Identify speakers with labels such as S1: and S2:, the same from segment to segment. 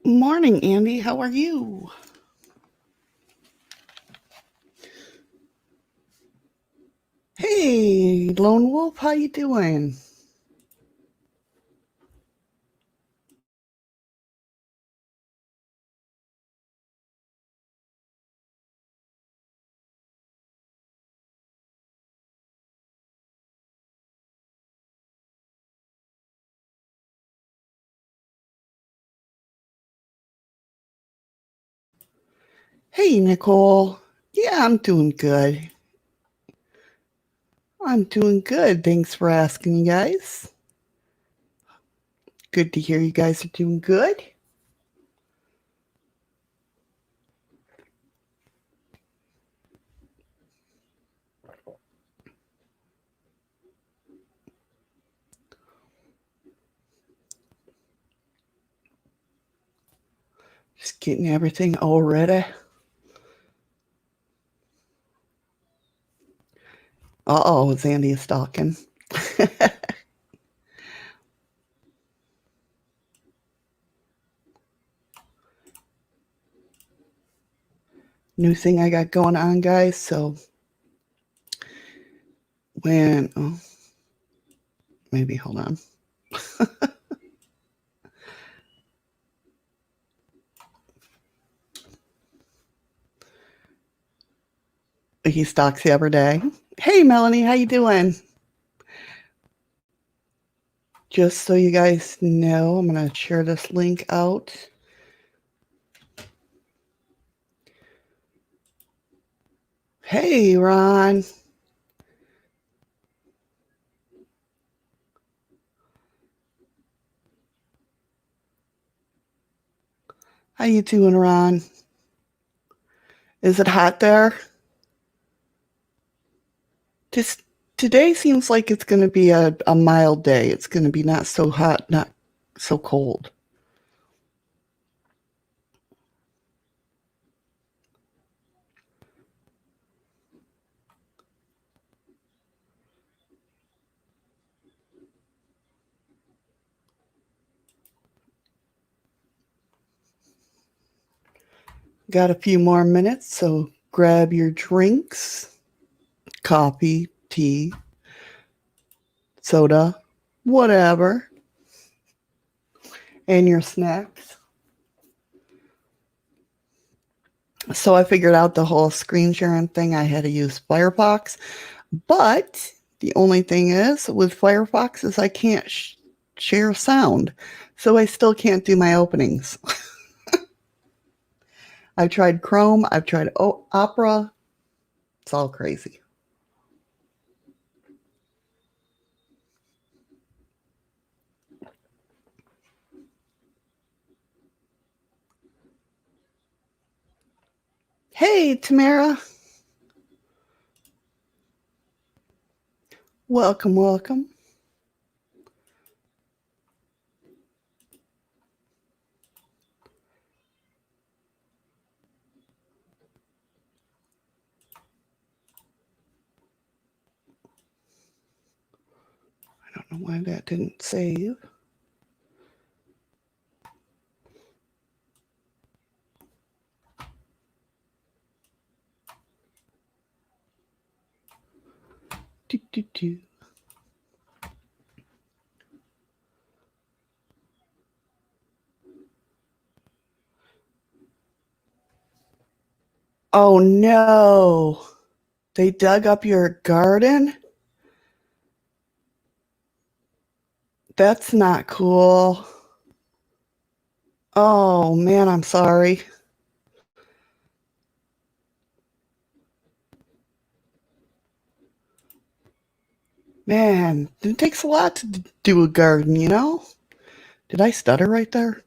S1: Morning, Andy. How are you? Hey, Lone Wolf. How you doing? Hey, Nicole. Yeah, I'm doing good. I'm doing good. Thanks for asking, you guys. Good to hear you guys are doing good. Just getting everything all ready. Uh-oh, is Andy stalking? New thing I got going on, guys. So oh, maybe hold on. He stalks you every day. Hey, Melanie, how you doing? Just so you guys know, I'm going to share this link out. Hey, Ron. How you doing, Ron? Is it hot there? Just today seems like it's going to be a mild day. It's going to be not so hot, not so cold. Got a few more minutes, so grab your drinks, coffee, tea, soda, whatever, and your snacks. So I figured out the whole screen sharing thing. I had to use Firefox, but the only thing is with Firefox is I can't share sound, so I still can't do my openings. I've tried Chrome, I've tried Opera. It's all crazy. Hey, Tamara. Welcome, welcome. I don't know why that didn't save. Do, do, do. Oh no. They dug up your garden? That's not cool. Oh man, I'm sorry. Man, it takes a lot to do a garden, you know? Did I stutter right there?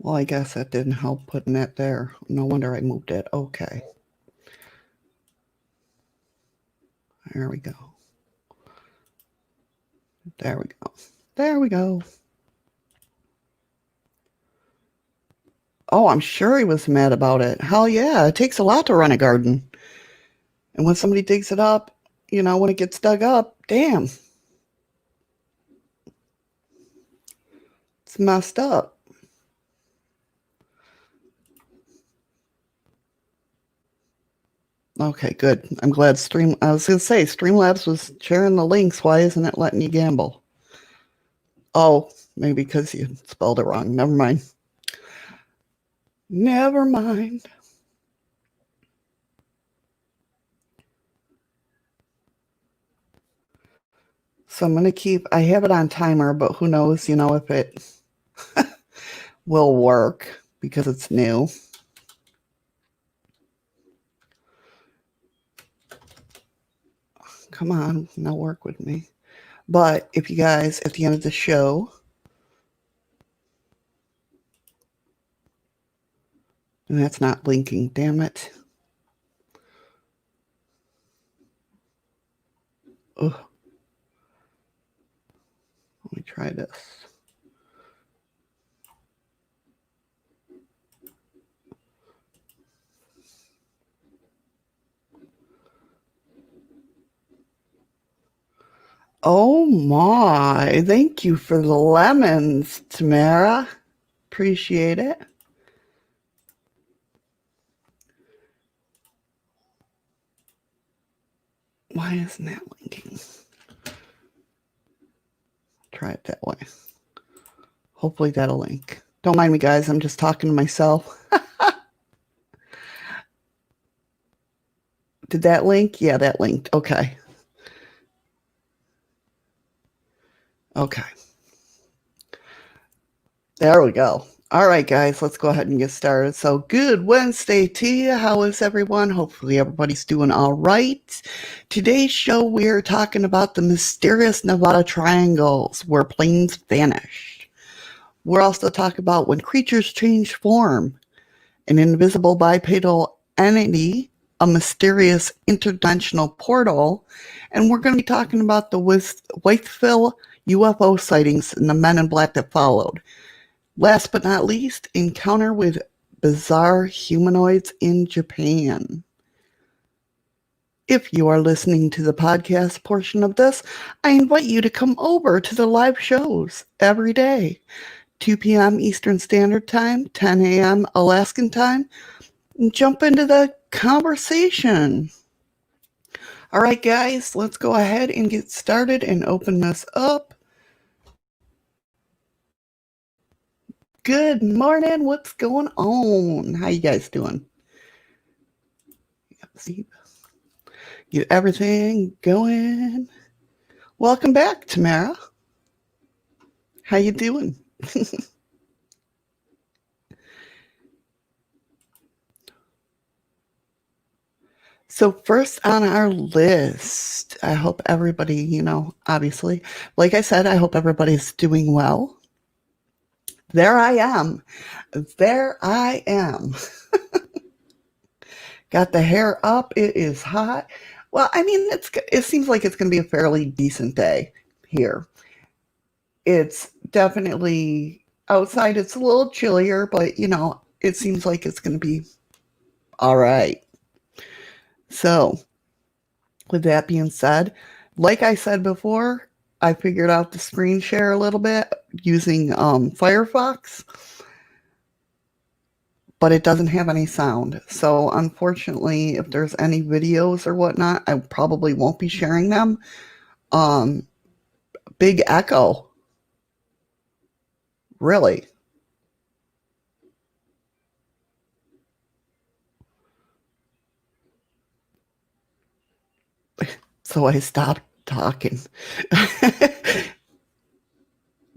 S1: Well, I guess that didn't help putting it there. No wonder I moved it. Okay. There we go. There we go. There we go. Oh, I'm sure he was mad about it. Hell yeah, it takes a lot to run a garden. And when somebody digs it up, when it gets dug up, damn, it's messed up. Okay, good. I'm glad I was going to say, Streamlabs was sharing the links. Why isn't it letting you gamble? Oh, maybe because you spelled it wrong. Never mind. Never mind. So I'm going to I have it on timer, but who knows, if it will work because it's new. Come on, now work with me. But if you guys, at the end of the show, and that's not linking, damn it. Ugh. Let me try this. Oh my, thank you for the lemons, Tamara. Appreciate it. Why isn't that linking? Try it that way. Hopefully that'll link. Don't mind me, guys. I'm just talking to myself. Did that link? Yeah, that linked. Okay. Okay. There we go. All right, guys, let's go ahead and get started. So, good Wednesday to you. How is everyone? Hopefully, everybody's doing all right. Today's show, we're talking about the mysterious Nevada triangles where planes vanished. We're also talking about when creatures change form, an invisible bipedal entity, a mysterious interdimensional portal, and we're going to be talking about the Wytheville UFO sightings and the men in black that followed. Last but not least, encounter with bizarre humanoids in Japan. If you are listening to the podcast portion of this, I invite you to come over to the live shows every day, 2 p.m. Eastern Standard Time, 10 a.m. Alaskan Time, and jump into the conversation. All right, guys, let's go ahead and get started and open this up. Good morning. What's going on? How you guys doing? Get everything going. Welcome back, Tamara. How you doing? So first on our list, I hope everybody, obviously, like I said, I hope everybody's doing well. There I am. There I am. Got the hair up. It is hot. Well, I mean, it seems like it's going to be a fairly decent day here. It's definitely outside. It's a little chillier, but it seems like it's going to be all right. So, with that being said, like I said before, I figured out the screen share a little bit using Firefox, but it doesn't have any sound. So, unfortunately, if there's any videos or whatnot, I probably won't be sharing them. Big echo. Really? So I stopped talking.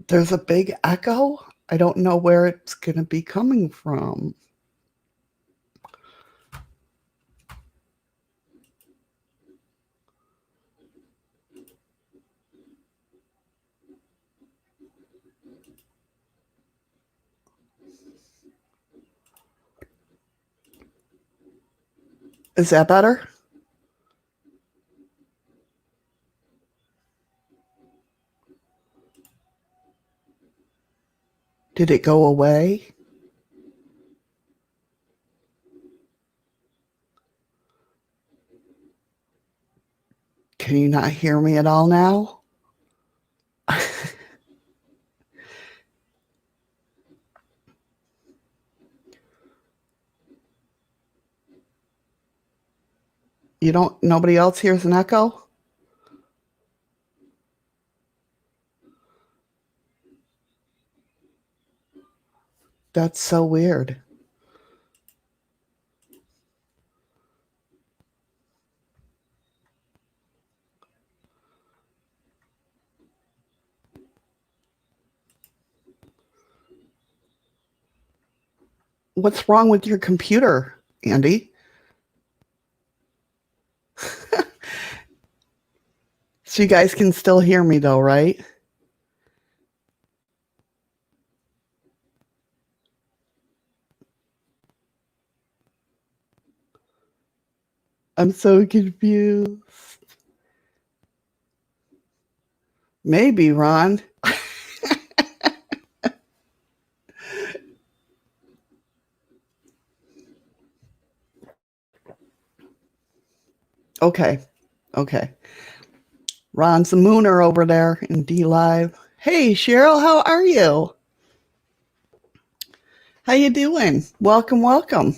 S1: There's a big echo. I don't know where it's going to be coming from. Is that better? Did it go away? Can you not hear me at all now? You don't, nobody else hears an echo? That's so weird. What's wrong with your computer, Andy? So you guys can still hear me though, right? I'm so confused. Maybe, Ron. Okay. Okay. Ron's the mooner over there in D Live. Hey, Cheryl, how are you? How you doing? Welcome, welcome.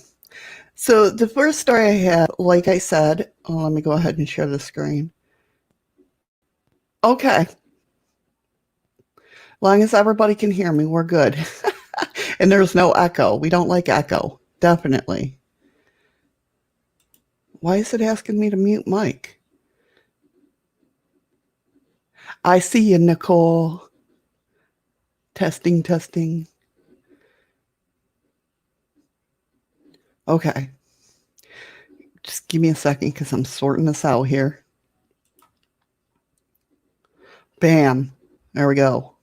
S1: So the first story I had, like I said, let me go ahead and share the screen. Okay. Long as everybody can hear me, we're good. And there's no echo. We don't like echo. Definitely. Why is it asking me to mute Mike? I see you, Nicole. Testing, testing. Okay. Just give me a second because I'm sorting this out here. Bam. There we go.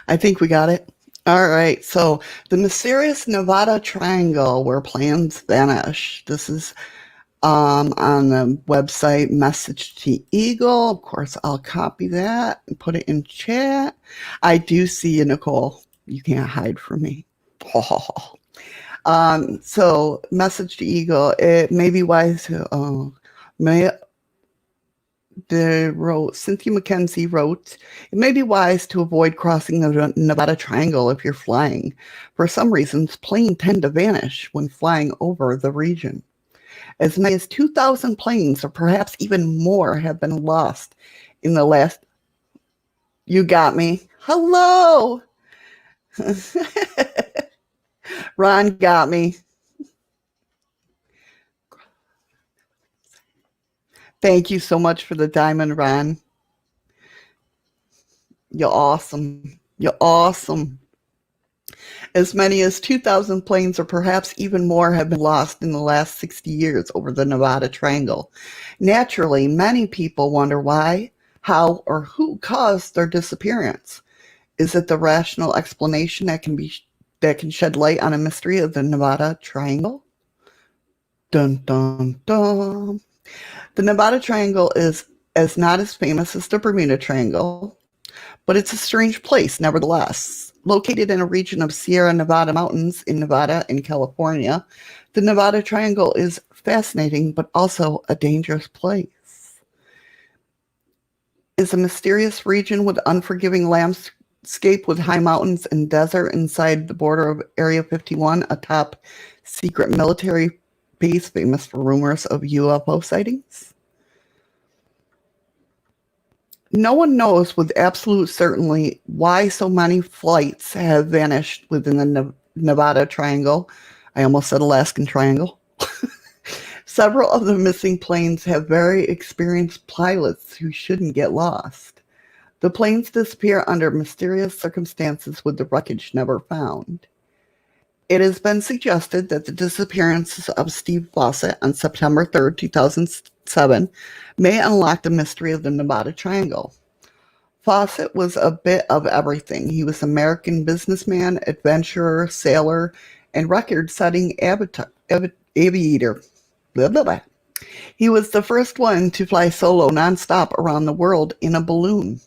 S1: I think we got it. All right. So the mysterious Nevada Triangle where plans vanish. This is on the website Message to Eagle. Of course, I'll copy that and put it in chat. I do see you, Nicole. You can't hide from me. So Message to Eagle. It may be wise to Cynthia McKenzie wrote, it may be wise to avoid crossing the Nevada Triangle if you're flying. For some reasons, planes tend to vanish when flying over the region. As many as 2,000 planes, or perhaps even more, have been lost in the last... You got me. Hello! Ron got me. Thank you so much for the diamond, Ron. You're awesome. You're awesome. As many as 2,000 planes, or perhaps even more, have been lost in the last 60 years over the Nevada Triangle. Naturally, many people wonder why, how, or who caused their disappearance. Is it the rational explanation that can shed light on a mystery of the Nevada Triangle? Dun dun dun. The Nevada Triangle is not as famous as the Bermuda Triangle, but it's a strange place nevertheless. Located in a region of Sierra Nevada mountains in Nevada and California, the Nevada Triangle is fascinating but also a dangerous place. It's a mysterious region with unforgiving landscape with high mountains and desert inside the border of Area 51, a top secret military base famous for rumors of UFO sightings. No one knows with absolute certainty why so many flights have vanished within the Nevada Triangle. I almost said Alaskan Triangle. Several of the missing planes have very experienced pilots who shouldn't get lost. The planes disappear under mysterious circumstances with the wreckage never found. It has been suggested that the disappearance of Steve Fawcett on September 3rd, 2007 may unlock the mystery of the Nevada Triangle. Fawcett was a bit of everything. He was an American businessman, adventurer, sailor, and record-setting aviator. Blah, blah, blah. He was the first one to fly solo nonstop around the world in a balloon.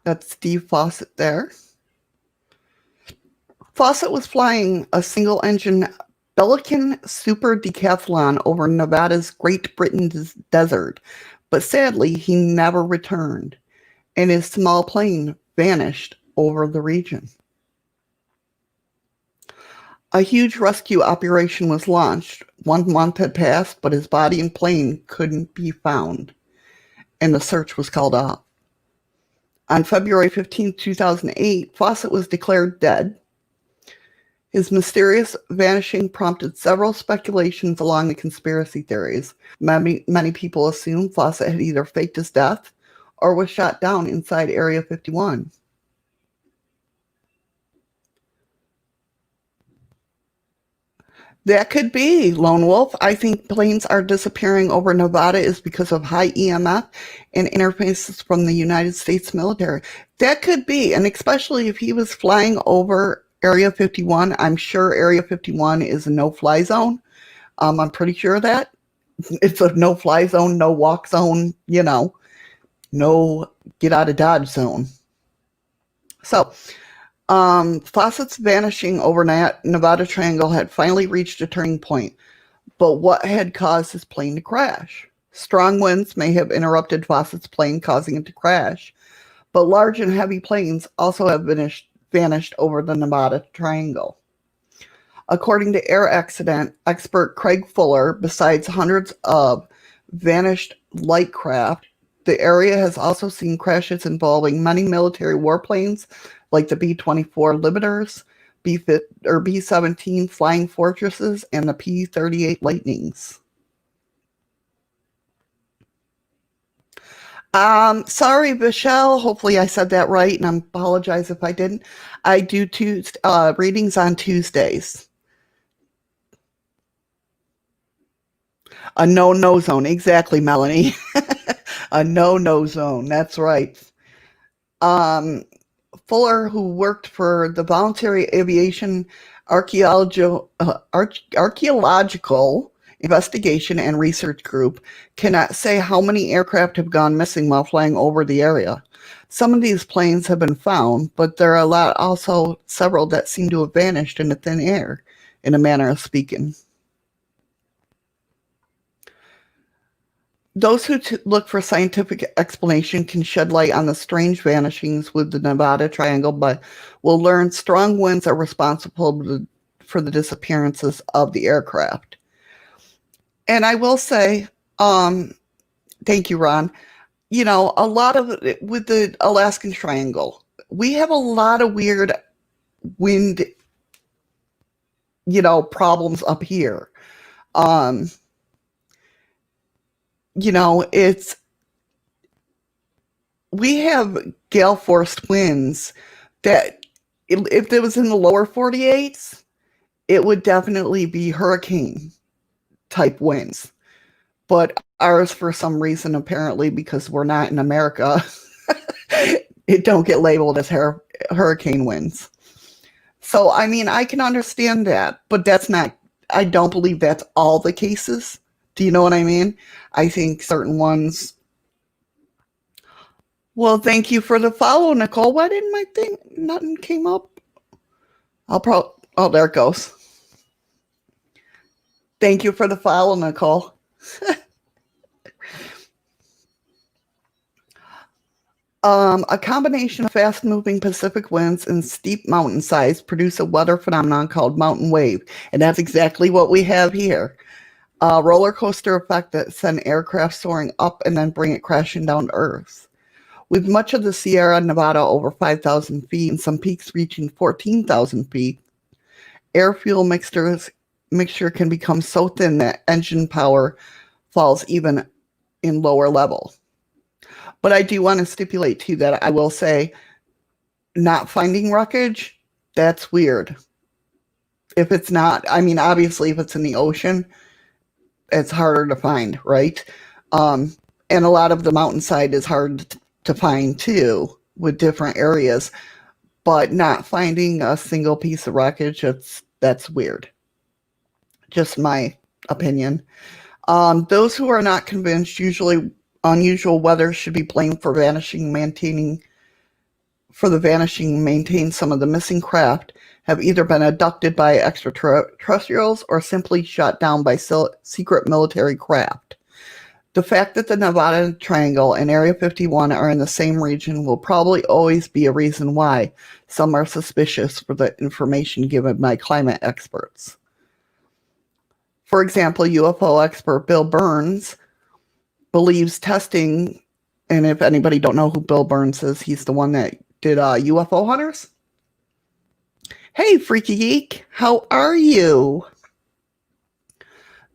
S1: That's Steve Fawcett there. Fawcett was flying a single-engine Pelican Super Decathlon over Nevada's Great Britain desert, but sadly he never returned, and his small plane vanished over the region. A huge rescue operation was launched. 1 month had passed, but his body and plane couldn't be found, and the search was called off. On February 15, 2008, Fawcett was declared dead. His mysterious vanishing prompted several speculations along the conspiracy theories. Many people assume Fawcett had either faked his death or was shot down inside Area 51. That could be, Lone Wolf. I think planes are disappearing over Nevada is because of high EMF and interfaces from the United States military. That could be, and especially if he was flying over Area 51. I'm sure Area 51 is a no-fly zone. I'm pretty sure of that. It's a no-fly zone, no walk zone, no get out of Dodge zone. So, Fawcett's vanishing over Nevada Triangle had finally reached a turning point, but what had caused his plane to crash? Strong winds may have interrupted Fawcett's plane, causing it to crash, but large and heavy planes also have vanished over the Nevada Triangle. According to air accident expert Craig Fuller, besides hundreds of vanished light craft, the area has also seen crashes involving many military warplanes like the B-24 Liberators, B-17 Flying Fortresses, and the P-38 Lightnings. Sorry, Michelle. Hopefully I said that right, and I apologize if I didn't. I do readings on Tuesdays. A no-no zone. Exactly, Melanie. A no-no zone. That's right. Fuller, who worked for the Voluntary Aviation Archaeological Investigation and Research Group, cannot say how many aircraft have gone missing while flying over the area. Some of these planes have been found, but there are also several that seem to have vanished into thin air, in a manner of speaking. Those who look for scientific explanation can shed light on the strange vanishings with the Nevada Triangle, but will learn strong winds are responsible for the disappearances of the aircraft. And I will say, thank you, Ron, a lot of it with the Alaskan Triangle, we have a lot of weird wind, problems up here. We have gale force winds that if it was in the lower 48s, it would definitely be hurricane type winds. But ours, for some reason, apparently because we're not in America, it don't get labeled as hurricane winds. So, I can understand that, but I don't believe that's all the cases. Do you know what I mean? I think certain ones. Well, thank you for the follow, Nicole. Why didn't my thing? Nothing came up. Oh, there it goes. Thank you for the follow, Nicole. A combination of fast-moving Pacific winds and steep mountainsides produce a weather phenomenon called mountain wave, and that's exactly what we have here. A roller coaster effect that send aircraft soaring up and then bring it crashing down to Earth. With much of the Sierra Nevada over 5,000 feet and some peaks reaching 14,000 feet, air-fuel mixture can become so thin that engine power falls even in lower level. But I do want to stipulate too that I will say not finding wreckage, that's weird. If it's not, obviously if it's in the ocean, it's harder to find, right? And a lot of the mountainside is hard to find too with different areas. but not finding a single piece of wreckage, that's weird. Just my opinion. Those who are not convinced, usually unusual weather should be blamed for the vanishing maintain some of the missing craft have either been abducted by extraterrestrials or simply shot down by secret military craft. The fact that the Nevada Triangle and Area 51 are in the same region will probably always be a reason why some are suspicious for the information given by climate experts. For example, UFO expert Bill Burns believes testing, and if anybody don't know who Bill Burns is, he's the one that did UFO Hunters. Hey, Freaky Geek, how are you?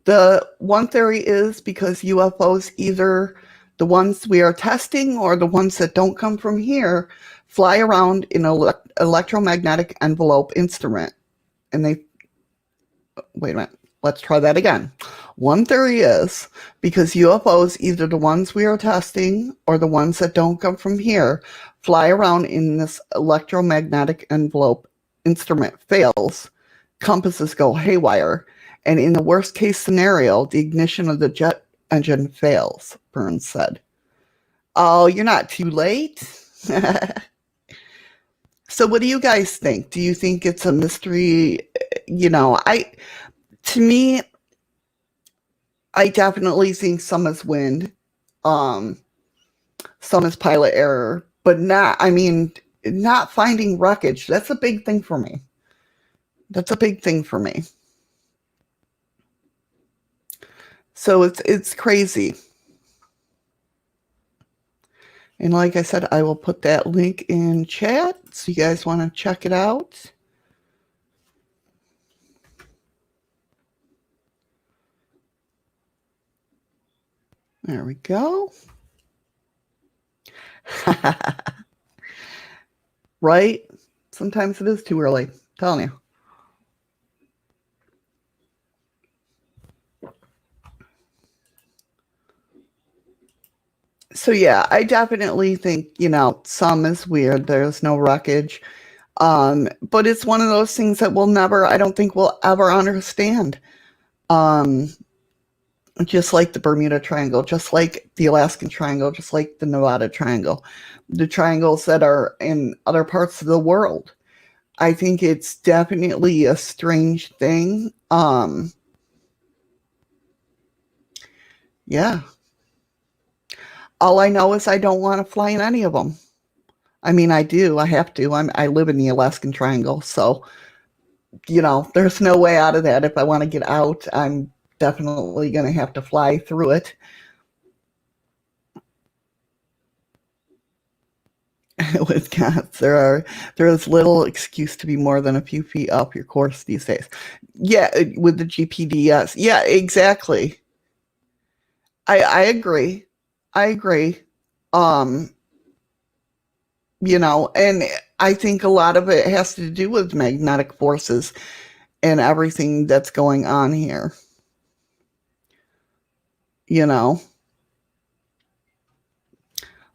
S1: The one theory is because UFOs, either the ones we are testing or the ones that don't come from here, fly around in an electromagnetic envelope instrument. And wait a minute, let's try that again. One theory is because UFOs, either the ones we are testing or the ones that don't come from here, fly around in this electromagnetic envelope instrument fails, compasses go haywire, and in the worst case scenario, the ignition of the jet engine fails, Burns said. Oh, you're not too late. So what do you guys think? Do you think it's a mystery? To me, I definitely think some is wind. Some is pilot error, but not finding wreckage. That's a big thing for me. So it's crazy. And like I said, I will put that link in chat so you guys want to check it out. There we go. Right? Sometimes it is too early. I'm telling you. So yeah, I definitely think, some is weird. There's no wreckage. But it's one of those things that I don't think we'll ever understand. Just like the Bermuda Triangle, just like the Alaskan Triangle, just like the Nevada Triangle, the triangles that are in other parts of the world. I think it's definitely a strange thing. Yeah. All I know is I don't want to fly in any of them. I mean, I do. I have to. I live in the Alaskan Triangle, so there's no way out of that. If I want to get out, I'm definitely going to have to fly through it. With cats, there is little excuse to be more than a few feet up your course these days. Yeah, with the GPDS. Yeah, exactly. I agree. And I think a lot of it has to do with magnetic forces and everything that's going on here.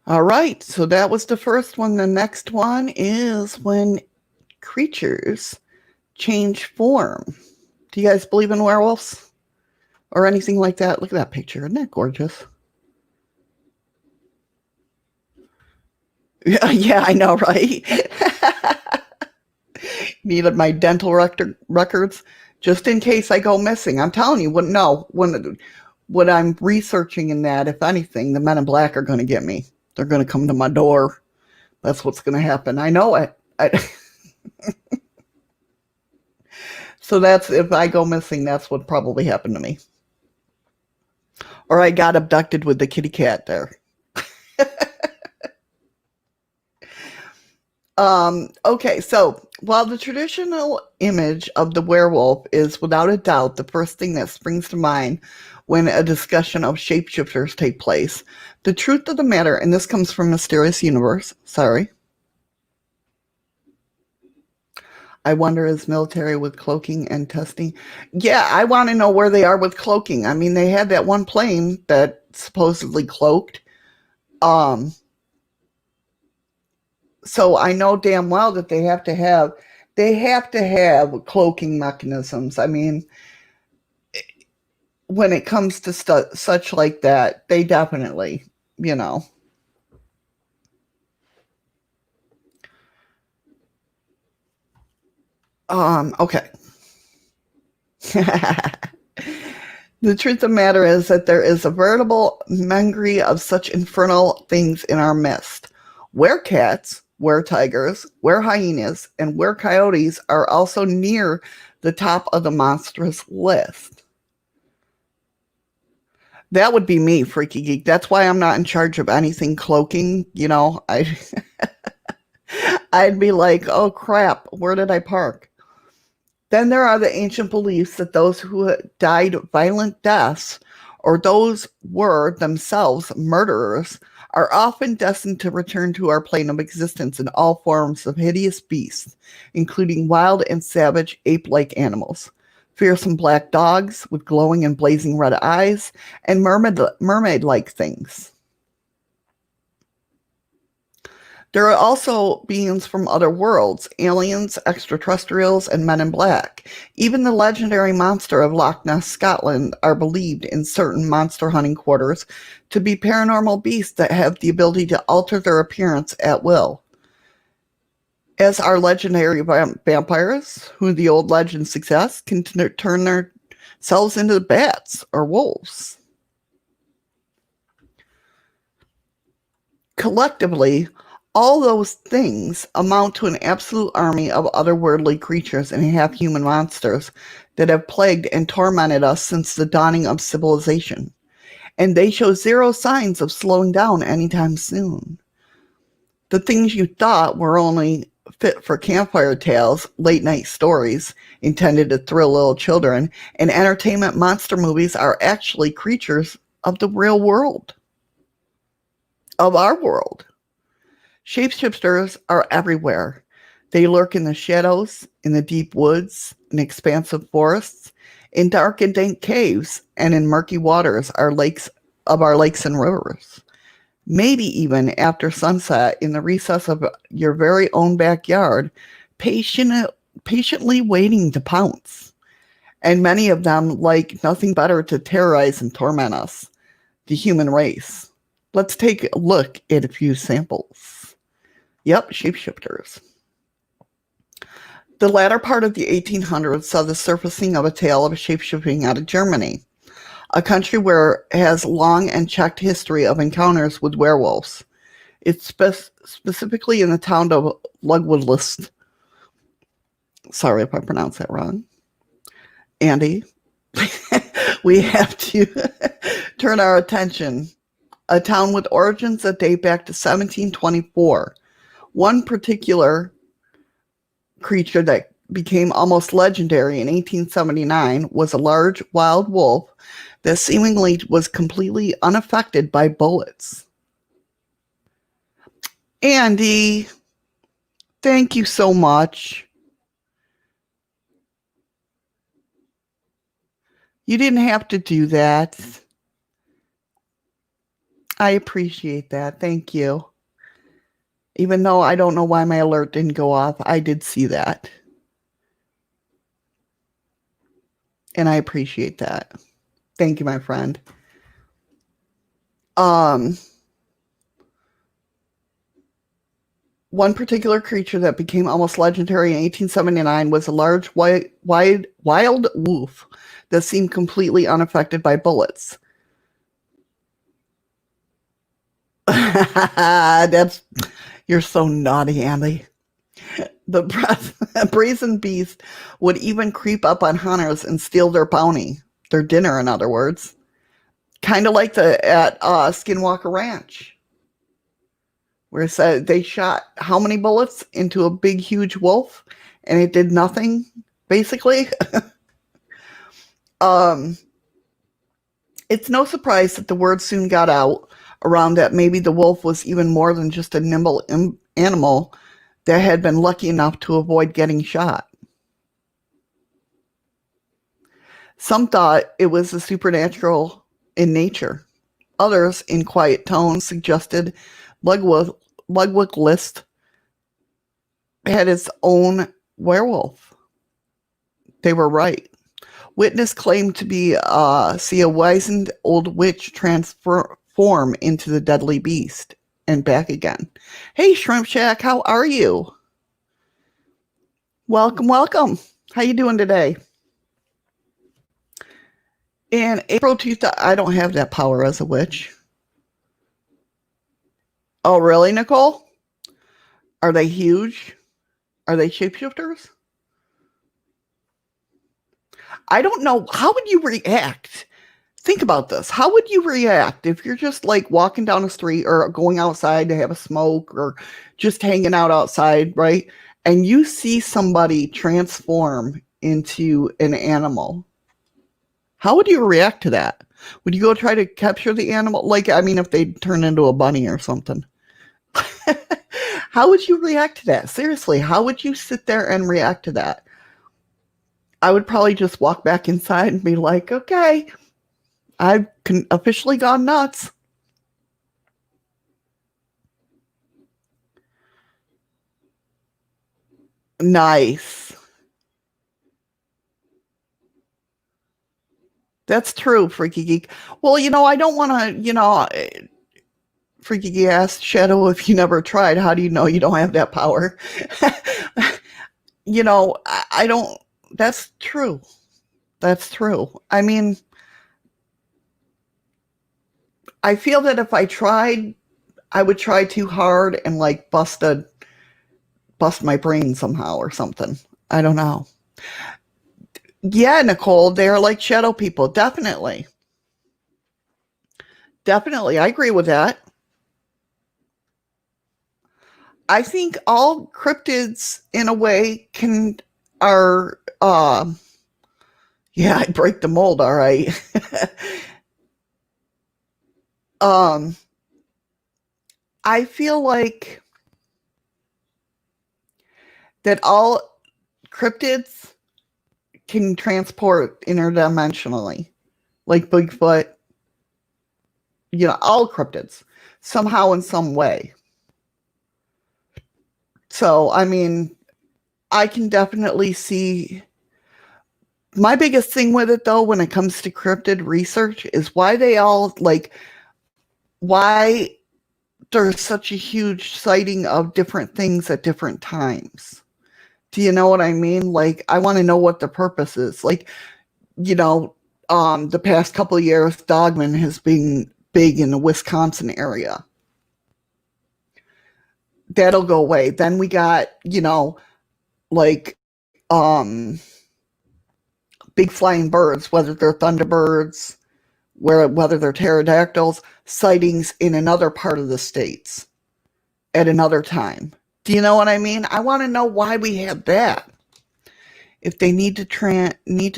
S1: All right, so that was the first one. The next one is when creatures change form. Do you guys believe in werewolves or anything like that? Look at that picture. Isn't that gorgeous? Yeah, I know, right? Needed my dental records just in case I go missing. I'm telling you, when I'm researching in that, if anything, the men in black are going to get me. They're going to come to my door. That's what's going to happen. I know it. So that's, if I go missing, that's what probably happened to me. Or I got abducted with the kitty cat there. Okay, so while the traditional image of the werewolf is without a doubt the first thing that springs to mind when a discussion of shapeshifters take place, the truth of the matter, and this comes from Mysterious Universe, I wonder is military with cloaking and testing. Yeah, I want to know where they are with cloaking. I mean, they had that one plane that supposedly cloaked. So I know damn well that they have to have cloaking mechanisms. I mean, when it comes to such like that, they definitely, you know. Okay. The truth of the matter is that there is a veritable menagerie of such infernal things in our midst. Werecats, were-tigers, were-hyenas, and were-coyotes are also near the top of the monstrous list. That would be me, Freaky Geek. That's why I'm not in charge of anything cloaking. You know, I'd be like, oh crap, where did I park? Then there are the ancient beliefs that those who died violent deaths, or those were themselves murderers, are often destined to return to our plane of existence in all forms of hideous beasts, including wild and savage ape-like animals, fearsome black dogs with glowing and blazing red eyes, and mermaid-like things. There are also beings from other worlds, aliens, extraterrestrials, and men in black. Even the legendary monster of Loch Ness, Scotland, are believed in certain monster hunting quarters to be paranormal beasts that have the ability to alter their appearance at will. As are legendary vampires, who the old legend suggests can turn themselves into bats or wolves. Collectively, all those things amount to an absolute army of otherworldly creatures and half-human monsters that have plagued and tormented us since the dawning of civilization. And they show zero signs of slowing down anytime soon. The things you thought were only fit for campfire tales, late-night stories intended to thrill little children, and entertainment monster movies are actually creatures of the real world. Of our world. Shapeshifters are everywhere. They lurk in the shadows, in the deep woods, in expansive forests, in dark and dank caves, and in murky waters our lakes and rivers. Maybe even after sunset in the recess of your very own backyard, patiently waiting to pounce. And many of them like nothing better to terrorize and torment us, the human race. Let's take a look at a few samples. Yep, shapeshifters. The latter part of the 1800s saw the surfacing of a tale of shapeshifting out of Germany, a country where it has long and checked history of encounters with werewolves. It's specifically in the town of Lugwoodlist. Sorry if I pronounced that wrong. Andy, we have to turn our attention. A town with origins that date back to 1724. One particular creature that became almost legendary in 1879 was a large wild wolf that seemingly was completely unaffected by bullets. Andy, thank you so much. You didn't have to do that. I appreciate that. Thank you. Even though I don't know why my alert didn't go off, I did see that. And I appreciate that. Thank you, my friend. One particular creature that became almost legendary in 1879 was a large wild wolf that seemed completely unaffected by bullets. You're so naughty, Andy. The brazen beast would even creep up on hunters and steal their bounty, their dinner, in other words. Kind of like at Skinwalker Ranch, where it said they shot how many bullets into a big, huge wolf, and it did nothing, basically. It's no surprise that the word soon got out around that maybe the wolf was even more than just a nimble animal that had been lucky enough to avoid getting shot. Some thought it was a supernatural in nature. Others, in quiet tones, suggested Lugwood list had its own werewolf. They were right. Witness claimed to see a wizened old witch transform into the deadly beast and back again. Hey, Shrimp Shack, how are you? Welcome, welcome. How you doing today? In April 2000, I don't have that power as a witch. Oh, really, Nicole? Are they huge? Are they shapeshifters? I don't know. How would you react? Think about this. How would you react if you're just like walking down the street or going outside to have a smoke or just hanging out outside, right? And you see somebody transform into an animal. How would you react to that? Would you go try to capture the animal? Like, I mean, if they turn into a bunny or something. How would you react to that? Seriously, how would you sit there and react to that? I would probably just walk back inside and be like, okay, I've officially gone nuts. Nice. That's true, Freaky Geek. Well, I don't want to, Freaky Geek asked Shadow if you never tried. How do you know you don't have that power? I don't, that's true. That's true. I mean, I feel that if I tried, I would try too hard and like bust my brain somehow or something. I don't know. Yeah, Nicole, they're like shadow people. Definitely. Definitely. I agree with that. I think all cryptids in a way are yeah, I break the mold, all right. um I feel like that all cryptids can transport interdimensionally. Like Bigfoot, all cryptids somehow in some way. So, I mean, I can definitely see my biggest thing with it though when it comes to cryptid research is why they all like why there's such a huge sighting of different things at different times. Do you know what I mean? Like I want to know what the purpose is. Like, you know, the past couple of years Dogman has been big in the Wisconsin area. That'll go away. Then we got, like um big flying birds, whether they're thunderbirds, whether they're pterodactyls, sightings in another part of the states at another time. Do you know what I mean? I want to know why we had that. If they need to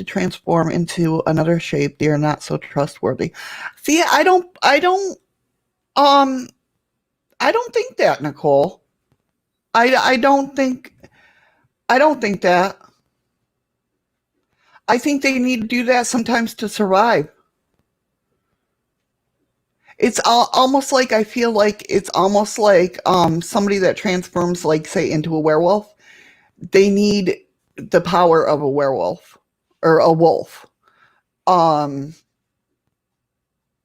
S1: transform into another shape, they are not so trustworthy. See, um I don't think that, Nicole. I don't think that. I think they need to do that sometimes to survive. It's almost like I feel like it's almost like somebody that transforms like say into a werewolf. They need the power of a werewolf or a wolf. Um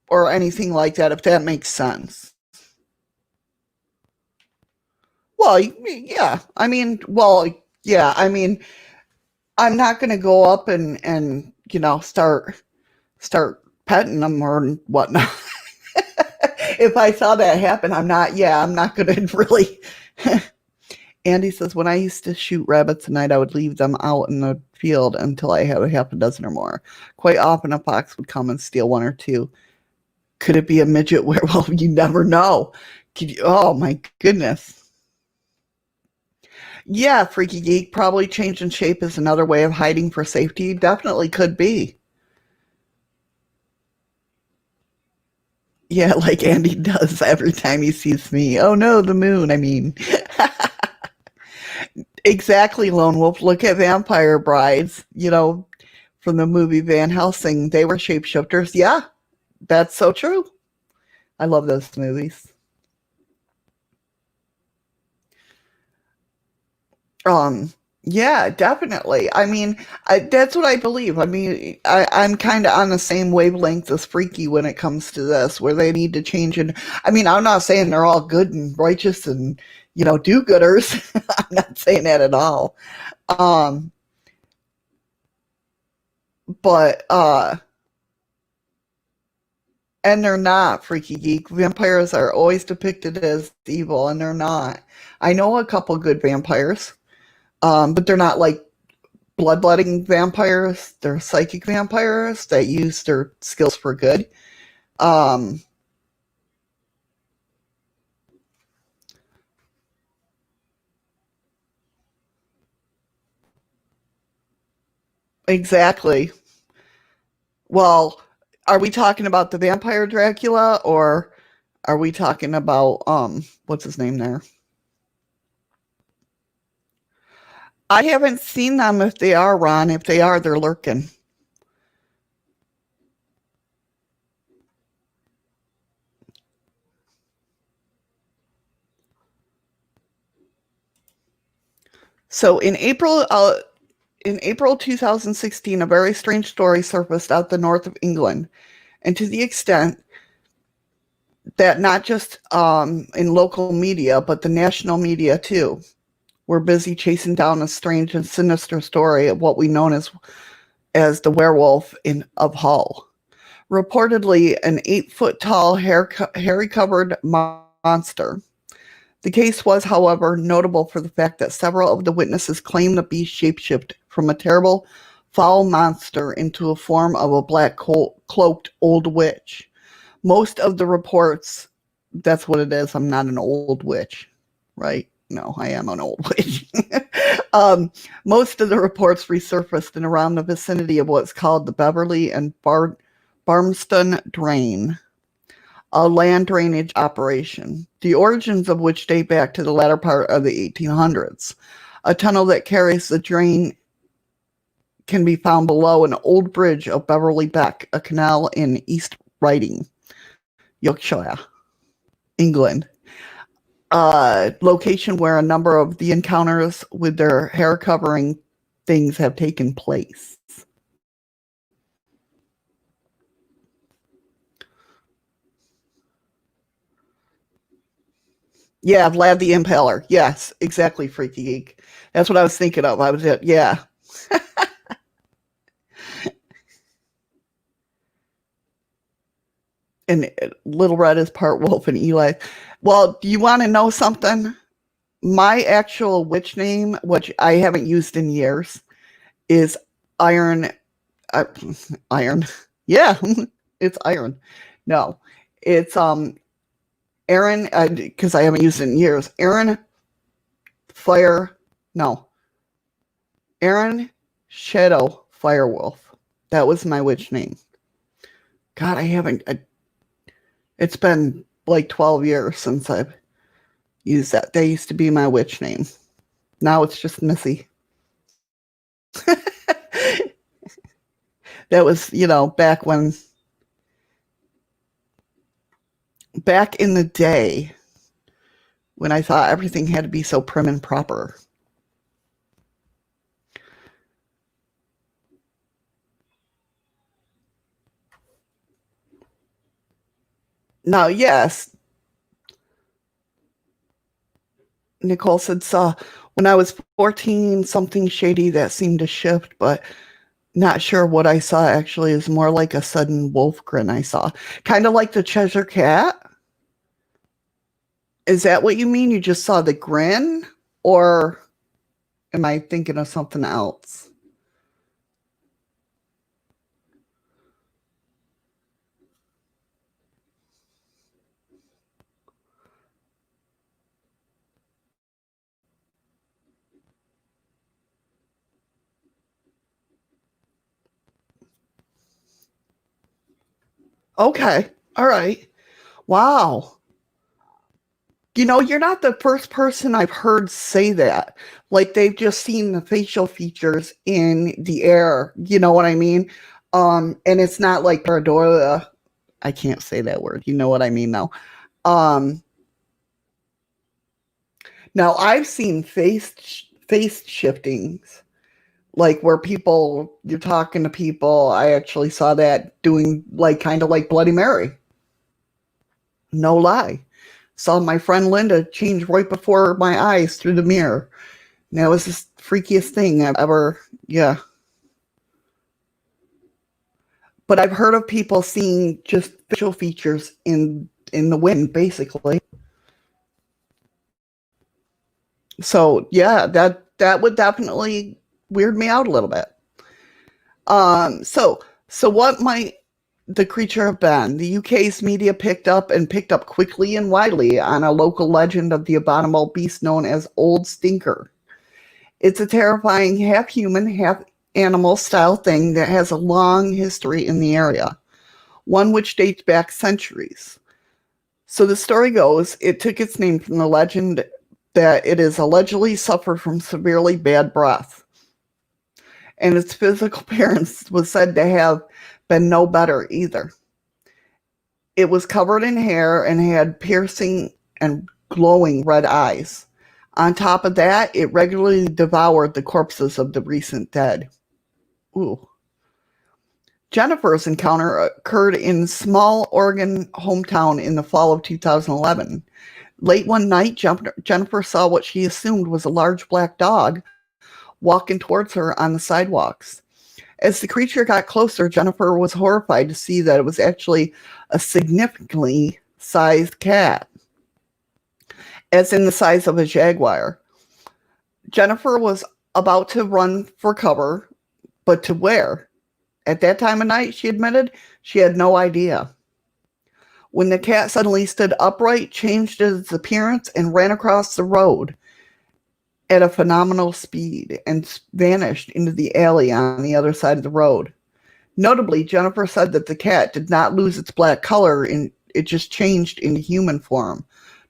S1: or anything like that if that makes sense. Well, yeah. I mean, I'm not going to go up and start petting them or whatnot. If I saw that happen, I'm not going to really. Andy says, when I used to shoot rabbits at night, I would leave them out in the field until I had a half a dozen or more. Quite often, a fox would come and steal one or two. Could it be a midget werewolf? You never know. Oh my goodness. Yeah, Freaky Geek, probably changing shape is another way of hiding for safety. Definitely could be. Yeah, like Andy does every time he sees me. Oh no, the moon, I mean. Exactly, Lone Wolf. Look at Vampire Brides, from the movie Van Helsing. They were shapeshifters. Yeah, that's so true. I love those movies. Um, yeah, definitely. I mean, that's what I believe. I mean, I'm kind of on the same wavelength as Freaky when it comes to this, where they need to change. And I mean, I'm not saying they're all good and righteous and do-gooders. I'm not saying that at all. Um, but and they're not, Freaky Geek. Vampires are always depicted as evil, and they're not. I know a couple good vampires, but they're not like bloodletting vampires. They're psychic vampires that use their skills for good. Um, exactly. Well, are we talking about the vampire Dracula, or are we talking about what's his name there? I haven't seen them. If they are, Ron, if they are, they're lurking. So in April 2016, a very strange story surfaced out the north of England, and to the extent that not just in local media, but the national media too, were busy chasing down a strange and sinister story of what we know as the werewolf of Hull. Reportedly, an 8-foot tall, hairy covered monster. The case was, however, notable for the fact that several of the witnesses claimed the beast shapeshifted from a terrible, foul monster into a form of a black cloaked old witch. Most of the reports, that's what it is. I'm not an old witch, right? No, I am an old witch. Most of the reports resurfaced in around the vicinity of what's called the Beverly and Barmston Drain, a land drainage operation, the origins of which date back to the latter part of the 1800s. A tunnel that carries the drain can be found below an old bridge of Beverly Beck, a canal in East Riding, Yorkshire, England. A location where a number of the encounters with their hair covering things have taken place. Yeah, Vlad the Impaler. Yes, exactly, Freaky Geek. That's what I was thinking of. I was at, yeah. And Little Red is part wolf and Eli. Well, do you want to know something? My actual witch name, which I haven't used in years, is Iron. Uh, Iron. Yeah, it's Iron. No, it's Aaron, because I haven't used it in years. Fire. No, Aaron Shadow Firewolf. That was my witch name. God, I haven't. It's been like 12 years since I've used that. That used to be my witch name. Now it's just Missy. That was, back in the day when I thought everything had to be so prim and proper. Now, yes, Nicole said, saw when I was 14, something shady that seemed to shift, but not sure what I saw actually is more like a sudden wolf grin I saw. Kind of like the Cheshire Cat. Is that what you mean? You just saw the grin? Or am I thinking of something else? Okay. All right. Wow. You're not the first person I've heard say that. Like they've just seen the facial features in the air. You know what I mean? And it's not like pareidolia. I can't say that word. You know what I mean now. Um, Now I've seen face shiftings, like where you're talking to people. I actually saw that doing like kind of like Bloody Mary. No lie. Saw my friend Linda change right before my eyes through the mirror. And that was the freakiest thing I've ever, yeah. But I've heard of people seeing just facial features in the wind, basically. So yeah, that would definitely weird me out a little bit. So what might the creature have been? The UK's media picked up quickly and widely on a local legend of the abominable beast known as Old Stinker. It's a terrifying half human, half animal style thing that has a long history in the area, one which dates back centuries. So the story goes, it took its name from the legend that it is allegedly suffered from severely bad breath. And its physical appearance was said to have been no better either. It was covered in hair and had piercing and glowing red eyes. On top of that, it regularly devoured the corpses of the recent dead. Ooh. Jennifer's encounter occurred in small Oregon hometown in the fall of 2011. Late one night, Jennifer saw what she assumed was a large black dog walking towards her on the sidewalks. As the creature got closer, Jennifer was horrified to see that it was actually a significantly sized cat, as in the size of a jaguar. Jennifer was about to run for cover, but to where? At that time of night, she admitted she had no idea. When the cat suddenly stood upright, changed its appearance, and ran across the road at a phenomenal speed and vanished into the alley on the other side of the road. Notably, Jennifer said that the cat did not lose its black color, and it just changed into human form.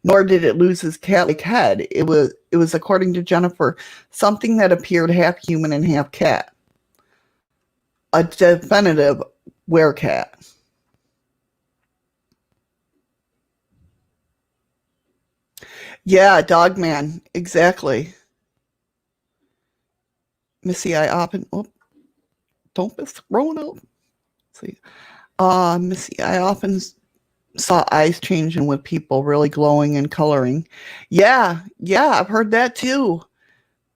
S1: Nor did it lose its cat-like head. It was, according to Jennifer, something that appeared half human and half cat. A definitive werecat. Yeah, Dogman, exactly. Missy, I often don't be scrolling up. See, Missy, I often saw eyes changing with people really glowing and coloring. Yeah, I've heard that too.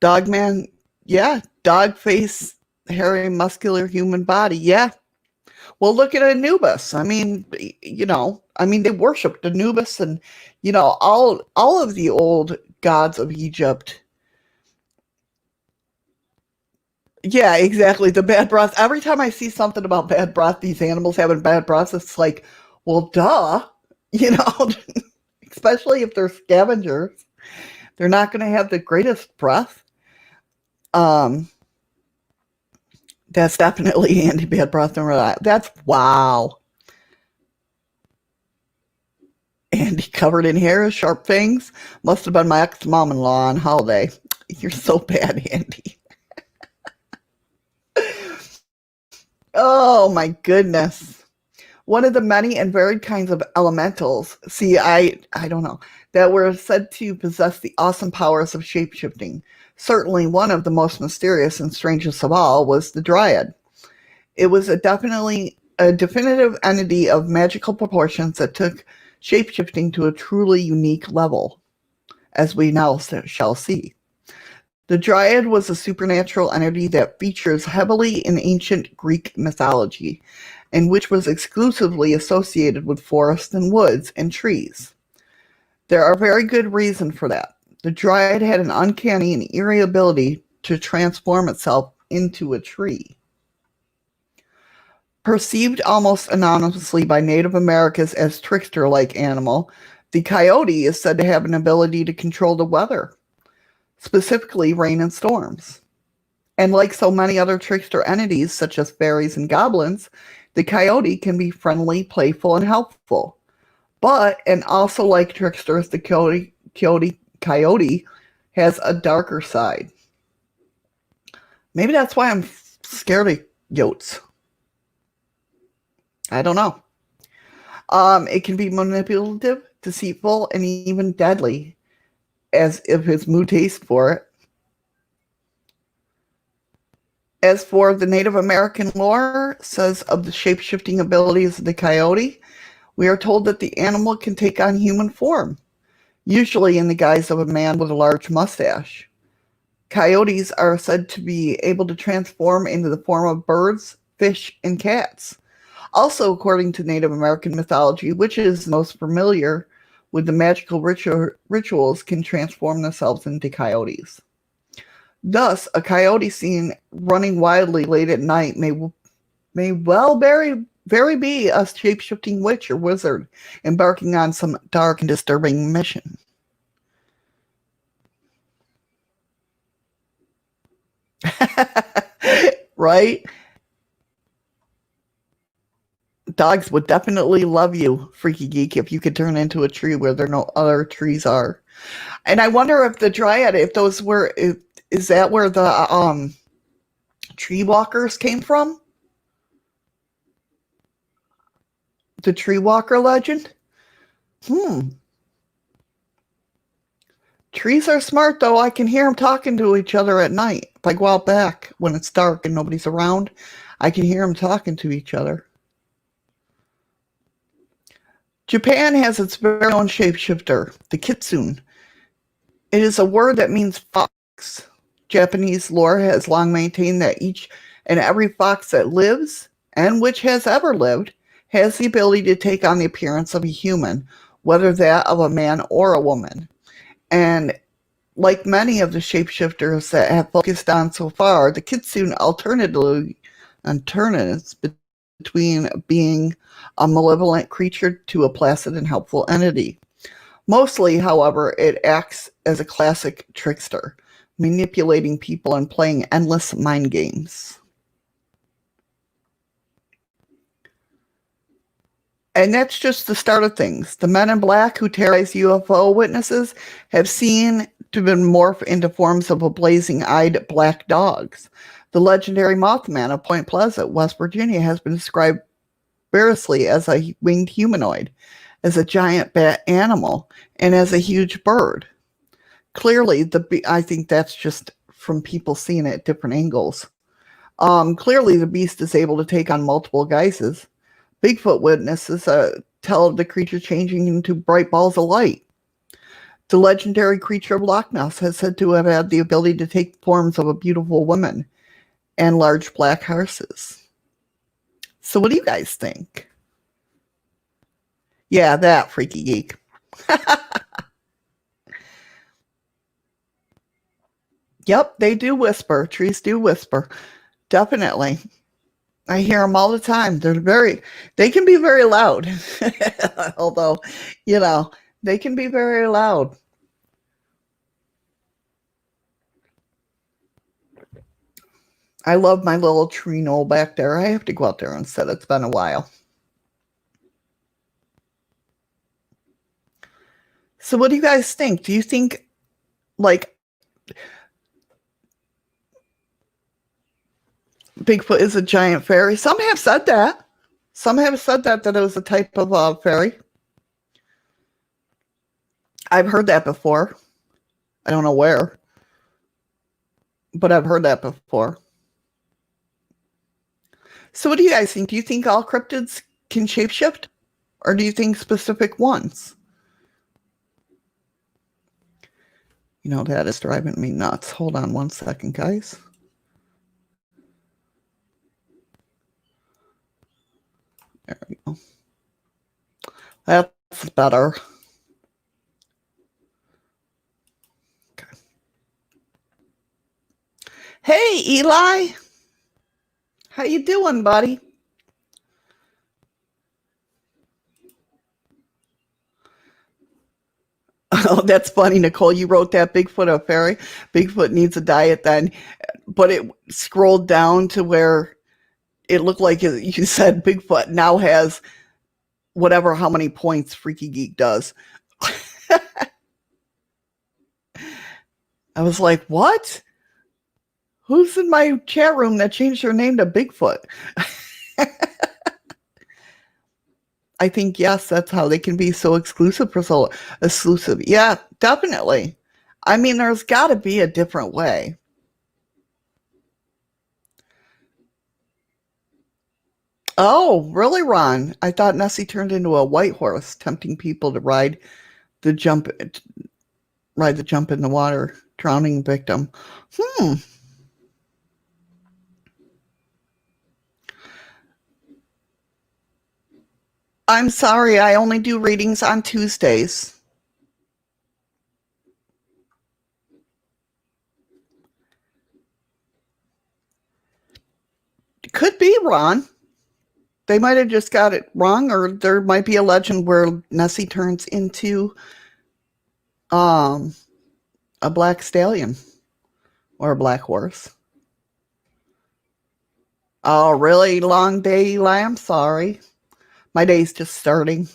S1: Dogman, yeah, dog face, hairy, muscular human body. Yeah. Well, look at Anubis. I mean, they worshipped Anubis and, all of the old gods of Egypt. Yeah, exactly. The bad breath. Every time I see something about bad breath, these animals having bad breath, it's like, well, duh, you know, especially if they're scavengers, they're not going to have the greatest breath. That's definitely anti-bad breath. That's wow. Andy covered in hair, sharp fangs. Must have been my ex-mom-in-law on holiday. You're so bad, Andy. Oh my goodness. One of the many and varied kinds of elementals, see, I don't know, that were said to possess the awesome powers of shapeshifting. Certainly one of the most mysterious and strangest of all was the Dryad. It was definitely a definitive entity of magical proportions that took shapeshifting to a truly unique level, as we now shall see. The Dryad was a supernatural entity that features heavily in ancient Greek mythology, and which was exclusively associated with forests and woods and trees. There are very good reasons for that. The Dryad had an uncanny and eerie ability to transform itself into a tree. Perceived almost anonymously by Native Americans as trickster-like animal, the coyote is said to have an ability to control the weather, specifically rain and storms. And like so many other trickster entities, such as fairies and goblins, the coyote can be friendly, playful, and helpful. And also like tricksters, the coyote has a darker side. Maybe that's why I'm scared of yotes. I don't know. It can be manipulative, deceitful, and even deadly, as if his mood tastes for it. As for the Native American lore, says of the shape-shifting abilities of the coyote, we are told that the animal can take on human form, usually in the guise of a man with a large mustache. Coyotes are said to be able to transform into the form of birds, fish, and cats. Also, according to Native American mythology, witches most familiar with the magical rituals can transform themselves into coyotes. Thus, a coyote seen running wildly late at night may well very be a shape-shifting witch or wizard embarking on some dark and disturbing mission. Right? Dogs would definitely love you, Freaky Geek, if you could turn into a tree where there no other trees are. And I wonder if the dryad, if those were, is that where the tree walkers came from? The tree walker legend? Hmm. Trees are smart, though. I can hear them talking to each other at night. If I go out back when it's dark and nobody's around, I can hear them talking to each other. Japan has its very own shapeshifter, the kitsune. It is a word that means fox. Japanese lore has long maintained that each and every fox that lives, and which has ever lived, has the ability to take on the appearance of a human, whether that of a man or a woman. And like many of the shapeshifters that have focused on so far, the kitsune alternates between being a malevolent creature to a placid and helpful entity. Mostly, however, it acts as a classic trickster, manipulating people and playing endless mind games. And that's just the start of things. The men in black who terrorize UFO witnesses have seen to been morphed into forms of blazing-eyed black dogs. The legendary Mothman of Point Pleasant, West Virginia, has been described variously as a winged humanoid, as a giant bat animal, and as a huge bird. Clearly, I think that's just from people seeing it at different angles. Clearly, the beast is able to take on multiple guises. Bigfoot witnesses tell of the creature changing into bright balls of light. The legendary creature of Loch Ness has said to have had the ability to take forms of a beautiful woman and large black horses. So what do you guys think? Yeah, that Freaky Geek. Yep, they do whisper. Trees do whisper. Definitely. I hear them all the time. They can be very loud. Although, they can be very loud. I love my little tree knoll back there. I have to go out there and sit. It's been a while. So what do you guys think? Do you think, like, Bigfoot is a giant fairy? Some have said that. Some have said that it was a type of fairy. I've heard that before. I don't know where, but I've heard that before. So what do you guys think? Do you think all cryptids can shapeshift? Or do you think specific ones? That is driving me nuts. Hold on one second, guys. There we go. That's better. Okay. Hey, Eli. How you doing, buddy? Oh, that's funny, Nicole. You wrote that Bigfoot a fairy. Bigfoot needs a diet then. But it scrolled down to where it looked like you said Bigfoot now has whatever how many points Freaky Geek does. I was like, what? Who's in my chat room that changed their name to Bigfoot? I think, yes, that's how they can be so exclusive. Yeah, definitely. I mean, there's got to be a different way. Oh, really, Ron? I thought Nessie turned into a white horse, tempting people to the jump ride the jump in the water, drowning victim. Hmm. I'm sorry, I only do readings on Tuesdays. Could be, Ron. They might have just got it wrong, or there might be a legend where Nessie turns into um a black stallion or a black horse. Oh, really long day, Eli. I'm sorry. My day's just starting.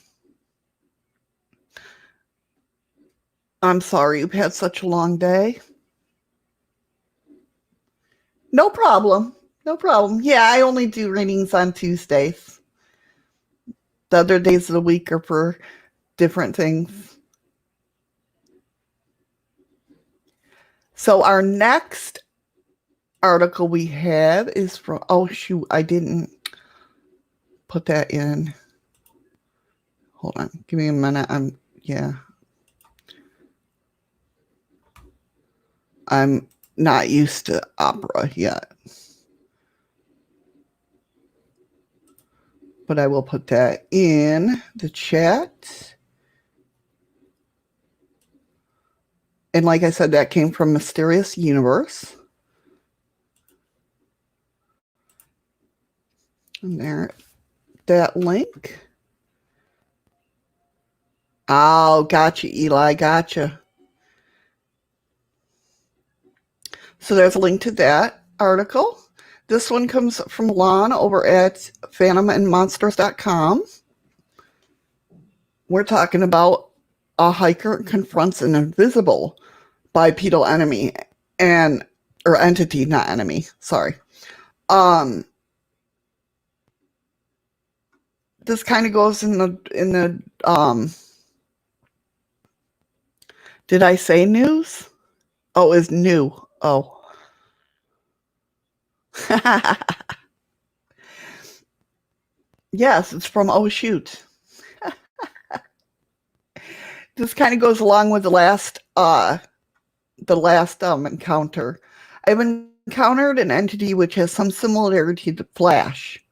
S1: I'm sorry you've had such a long day. No problem. No problem. Yeah, I only do readings on Tuesdays. The other days of the week are for different things. So our next article we have is from, oh shoot, I didn't put that in. Hold on. Give me a minute. Yeah. I'm not used to opera yet. But I will put that in the chat. And like I said, that came from Mysterious Universe. And there, that link. Oh, gotcha, Eli, gotcha. So there's a link to that article. This one comes from Lon over at phantomandmonsters.com. We're talking about a hiker confronts an invisible bipedal enemy or entity, not enemy, sorry. This kind of goes in the did I say news? Oh, it's new. Oh. Yes, it's from Oh Shoot. This kind of goes along with the last encounter. I've encountered an entity which has some similarity to Flash.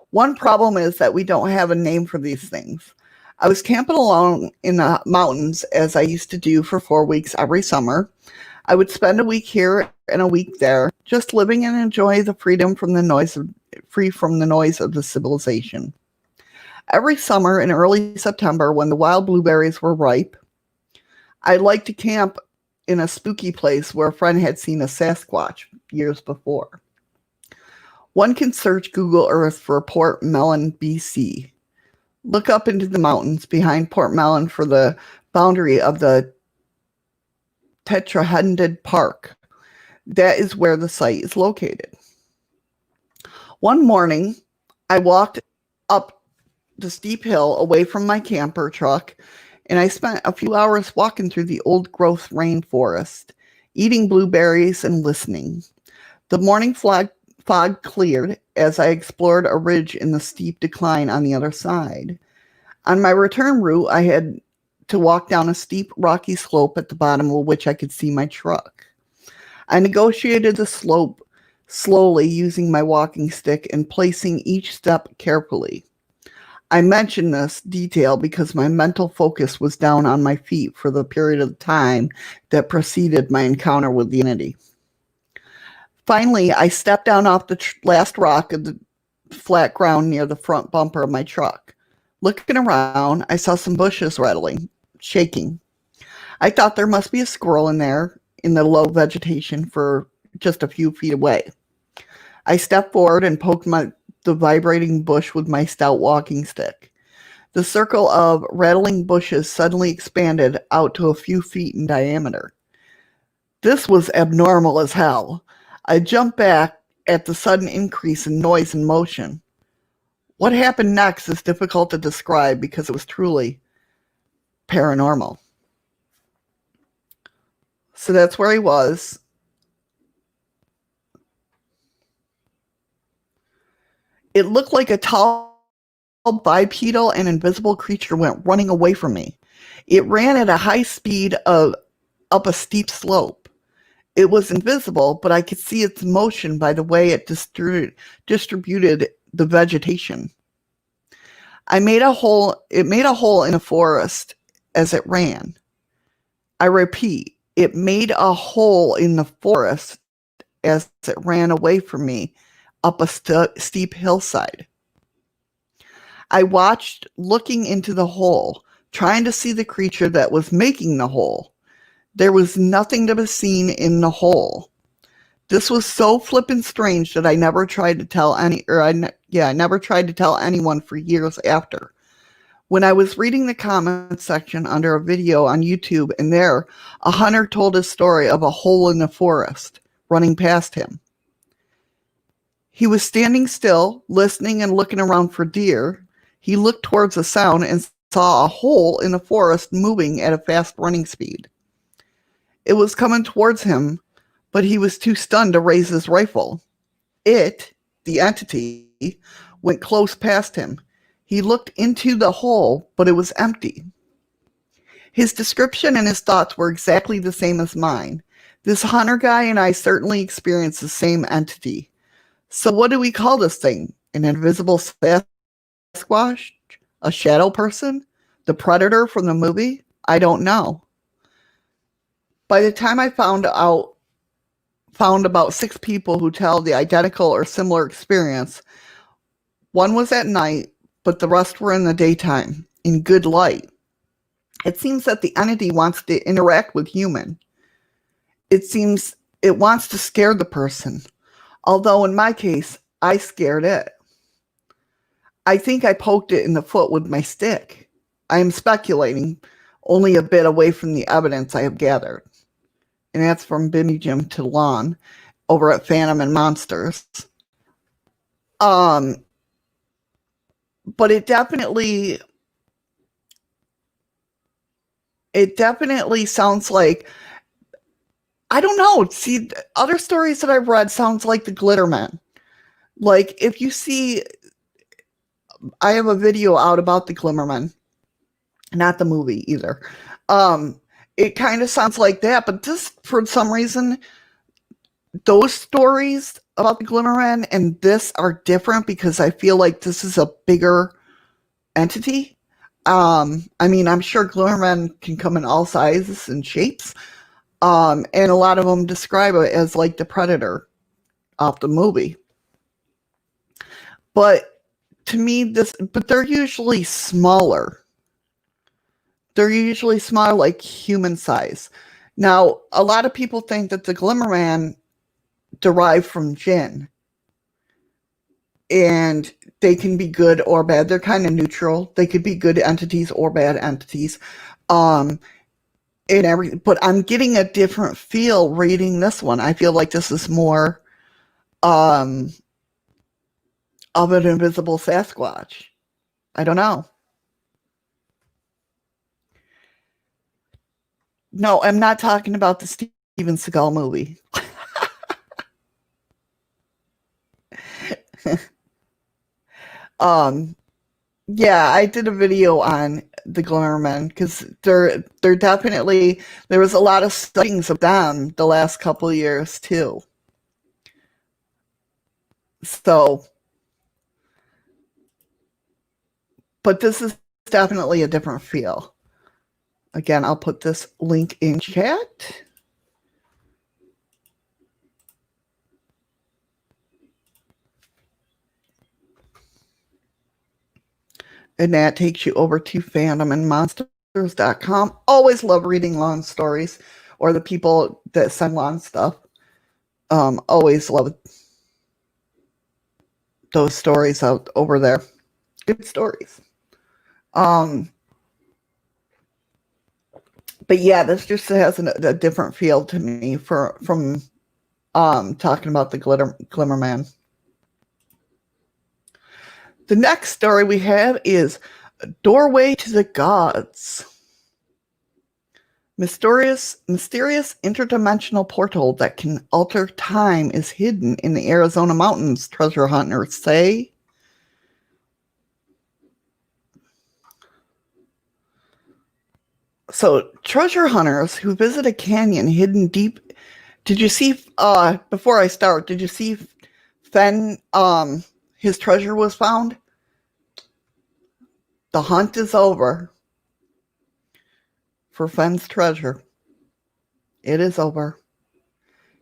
S1: One problem is that we don't have a name for these things. I was camping alone in the mountains as I used to do for 4 weeks every summer. I would spend a week here and a week there, just living and enjoy the freedom from the noise of free from the noise of the civilization. Every summer in early September, when the wild blueberries were ripe, I liked to camp in a spooky place where a friend had seen a Sasquatch years before. One can search Google Earth for Port Mellon, BC. Look up into the mountains behind Port Mellon for the boundary of the Tetrahedron Park. That is where the site is located. One morning, I walked up the steep hill away from my camper truck, and I spent a few hours walking through the old growth rainforest, eating blueberries and listening. The morning fog cleared as I explored a ridge in the steep decline on the other side. On my return route, I had to walk down a steep, rocky slope at the bottom of which I could see my truck. I negotiated the slope slowly using my walking stick and placing each step carefully. I mention this detail because my mental focus was down on my feet for the period of time that preceded my encounter with the entity. Finally, I stepped down off the last rock of the flat ground near the front bumper of my truck. Looking around, I saw some bushes rattling, shaking. I thought there must be a squirrel in there in the low vegetation for just a few feet away. I stepped forward and poked the vibrating bush with my stout walking stick. The circle of rattling bushes suddenly expanded out to a few feet in diameter. This was abnormal as hell. I jumped back at the sudden increase in noise and motion. What happened next is difficult to describe because it was truly paranormal. So that's where he was. It looked like a tall, bipedal, and invisible creature went running away from me. It ran at a high speed up a steep slope. It was invisible, but I could see its motion by the way it distributed the vegetation. It made a hole in a forest as it ran. I repeat, it made a hole in the forest as it ran away from me up a steep hillside. I watched, looking into the hole, trying to see the creature that was making the hole. There was nothing to be seen in the hole. This was so flippin' strange that I never tried to tell I never tried to tell anyone for years after. When I was reading the comment section under a video on YouTube, and there, a hunter told his story of a hole in the forest running past him. He was standing still, listening and looking around for deer. He looked towards the sound and saw a hole in the forest moving at a fast running speed. It was coming towards him, but he was too stunned to raise his rifle. It, the entity, went close past him. He looked into the hole, but it was empty. His description and his thoughts were exactly the same as mine. This hunter guy and I certainly experienced the same entity. So what do we call this thing? An invisible Sasquatch? A shadow person? The predator from the movie? I don't know. By the time I found about 6 people who tell the identical or similar experience. One was at night, but the rest were in the daytime, in good light. It seems that the entity wants to interact with human. It seems it wants to scare the person, although in my case, I scared it. I think I poked it in the foot with my stick. I am speculating, only a bit away from the evidence I have gathered. And that's from Bimmy Jim to Lon over at Phantom and Monsters. But it definitely sounds like, I don't know. See, other stories that I've read sounds like the Glitter Man. Like, if you see, I have a video out about the Glimmerman, not the movie either. It kind of sounds like that, but this, for some reason, those stories about the Glimmerman and this are different because I feel like this is a bigger entity. I mean, I'm sure Glimmermen can come in all sizes and shapes, and a lot of them describe it as like the Predator of the movie. But to me, but they're usually smaller. They're usually smaller, like human size. Now, a lot of people think that the Glimmerman derived from jinn. And they can be good or bad. They're kind of neutral. They could be good entities or bad entities. But I'm getting a different feel reading this one. I feel like this is more of an invisible Sasquatch. I don't know. No, I'm not talking about the Steven Seagal movie. Yeah, I did a video on the Glimmermen because they're definitely, there was a lot of sightings of them the last couple of years too. So, but this is definitely a different feel. Again, I'll put this link in chat. And that takes you over to fandomandmonsters.com. Always love reading Lon stories or the people that send Lon stuff. Always love those stories out over there. Good stories. But yeah, this just has a different feel to me from talking about the Glimmerman. The next story we have is Doorway to the Gods. Mysterious interdimensional portal that can alter time is hidden in the Arizona mountains, treasure hunters say. So, treasure hunters who visit a canyon hidden deep. Did you see, before I start, did you see Fen, his treasure was found? The hunt is over for Fen's treasure. It is over.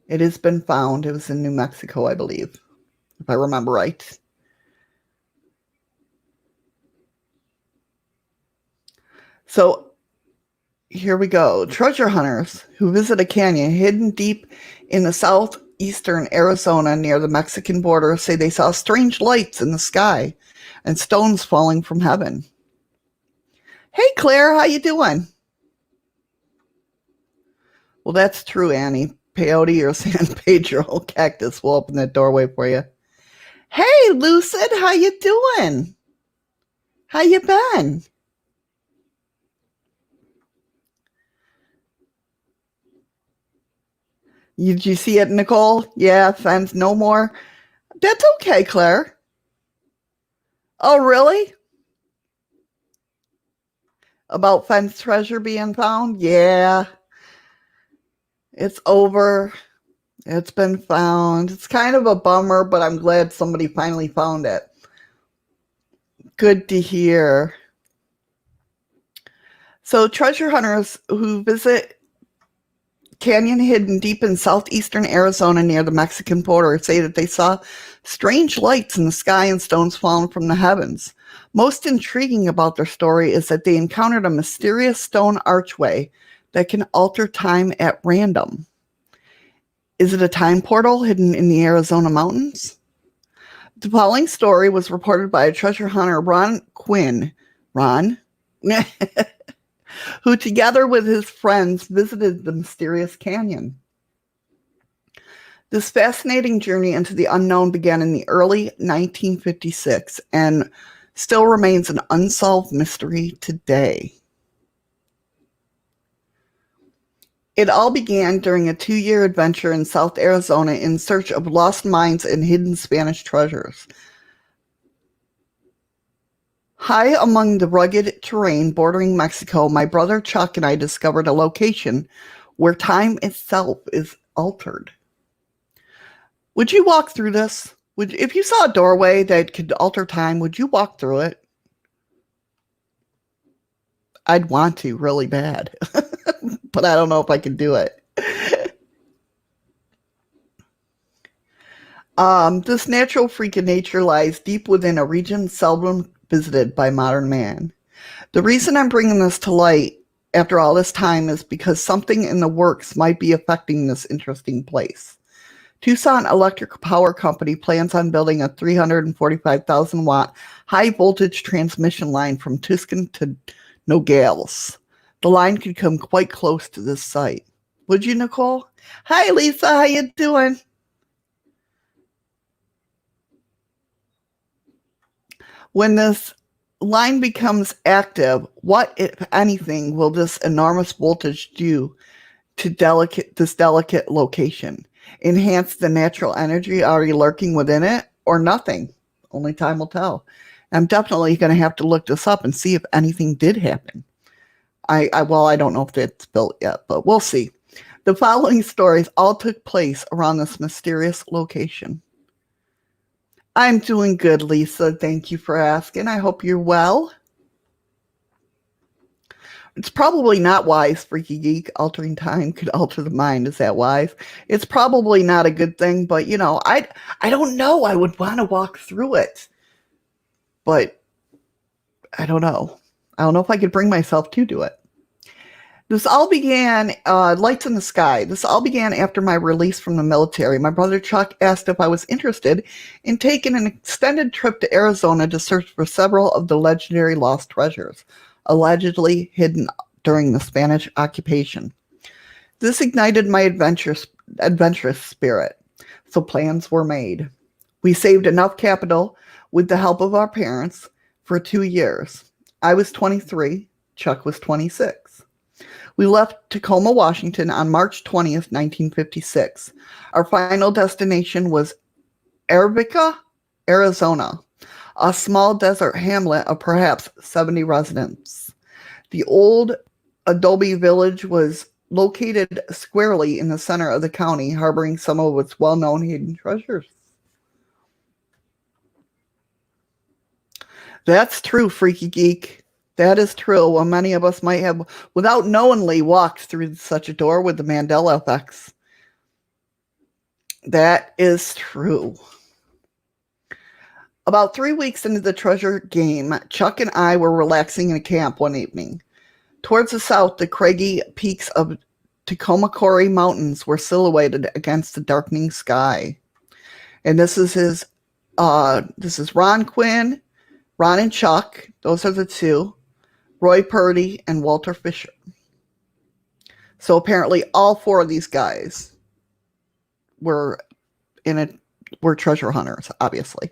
S1: It has been found. It was in New Mexico, I believe, if I remember right. So here we go. Treasure hunters who visit a canyon hidden deep in the southeastern Arizona near the Mexican border say they saw strange lights in the sky and stones falling from heaven. Hey, Claire, how you doing? Well, that's true, Annie. Peyote or San Pedro cactus will open that doorway for you. Hey, Lucid, how you doing? How you been? Did you see it, Nicole? Yeah, Fen's no more. That's okay, Claire. Oh, really? About Fen's treasure being found? Yeah, it's over. It's been found. It's kind of a bummer, but I'm glad somebody finally found it. Good to hear. So, treasure hunters who visit canyon hidden deep in southeastern Arizona near the Mexican border say that they saw strange lights in the sky and stones falling from the heavens. Most intriguing about their story is that they encountered a mysterious stone archway that can alter time at random. Is it a time portal hidden in the Arizona mountains? The following story was reported by a treasure hunter, Ron Quinn. Ron? Who, together with his friends, visited the mysterious canyon. This fascinating journey into the unknown began in the early 1956 and still remains an unsolved mystery today. It all began during a 2-year adventure in South Arizona in search of lost mines and hidden Spanish treasures. High among the rugged terrain bordering Mexico, my brother Chuck and I discovered a location where time itself is altered. Would you walk through this? If you saw a doorway that could alter time, would you walk through it? I'd want to really bad, but I don't know if I can do it. This natural freak of nature lies deep within a region seldom visited by modern man. The reason I'm bringing this to light after all this time is because something in the works might be affecting this interesting place. Tucson Electric Power Company plans on building a 345,000 watt high voltage transmission line from Tucson to Nogales. The line could come quite close to this site. Would you, Nicole? Hi, Lisa. How you doing? When this line becomes active, what, if anything, will this enormous voltage do to this delicate location? Enhance the natural energy already lurking within it, or nothing? Only time will tell. I'm definitely going to have to look this up and see if anything did happen. I don't know if it's built yet, but we'll see. The following stories all took place around this mysterious location. I'm doing good, Lisa. Thank you for asking. I hope you're well. It's probably not wise, Freaky Geek. Altering time could alter the mind. Is that wise? It's probably not a good thing, but I don't know. I would want to walk through it, but I don't know. I don't know if I could bring myself to do it. This all began, lights in the sky. This all began after my release from the military. My brother Chuck asked if I was interested in taking an extended trip to Arizona to search for several of the legendary lost treasures, allegedly hidden during the Spanish occupation. This ignited my adventurous spirit, so plans were made. We saved enough capital with the help of our parents for 2 years. I was 23, Chuck was 26. We left Tacoma, Washington on March 20th, 1956. Our final destination was Arabica, Arizona, a small desert hamlet of perhaps 70 residents. The old Adobe Village was located squarely in the center of the county, harboring some of its well-known hidden treasures. That's true, Freaky Geek. That is true. Well, many of us might have, without knowingly, walked through such a door with the Mandela effects. That is true. About 3 weeks into the treasure game, Chuck and I were relaxing in a camp one evening. Towards the south, the craggy peaks of Tacoma Mountains were silhouetted against the darkening sky. And this is Ron Quinn, Ron and Chuck. Those are the two. Roy Purdy and Walter Fisher. So apparently all four of these guys were treasure hunters, obviously.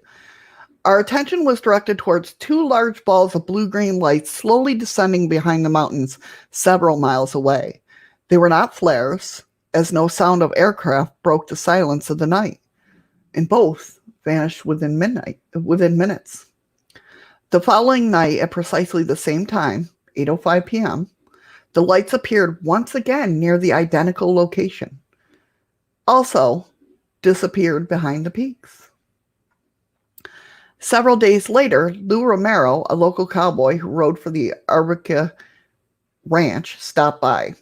S1: Our attention was directed towards two large balls of blue-green lights slowly descending behind the mountains several miles away. They were not flares, as no sound of aircraft broke the silence of the night, and both vanished within minutes. The following night, at precisely the same time, 8:05 p.m., the lights appeared once again near the identical location. Also, disappeared behind the peaks. Several days later, Lou Romero, a local cowboy who rode for the Arbica Ranch, stopped by.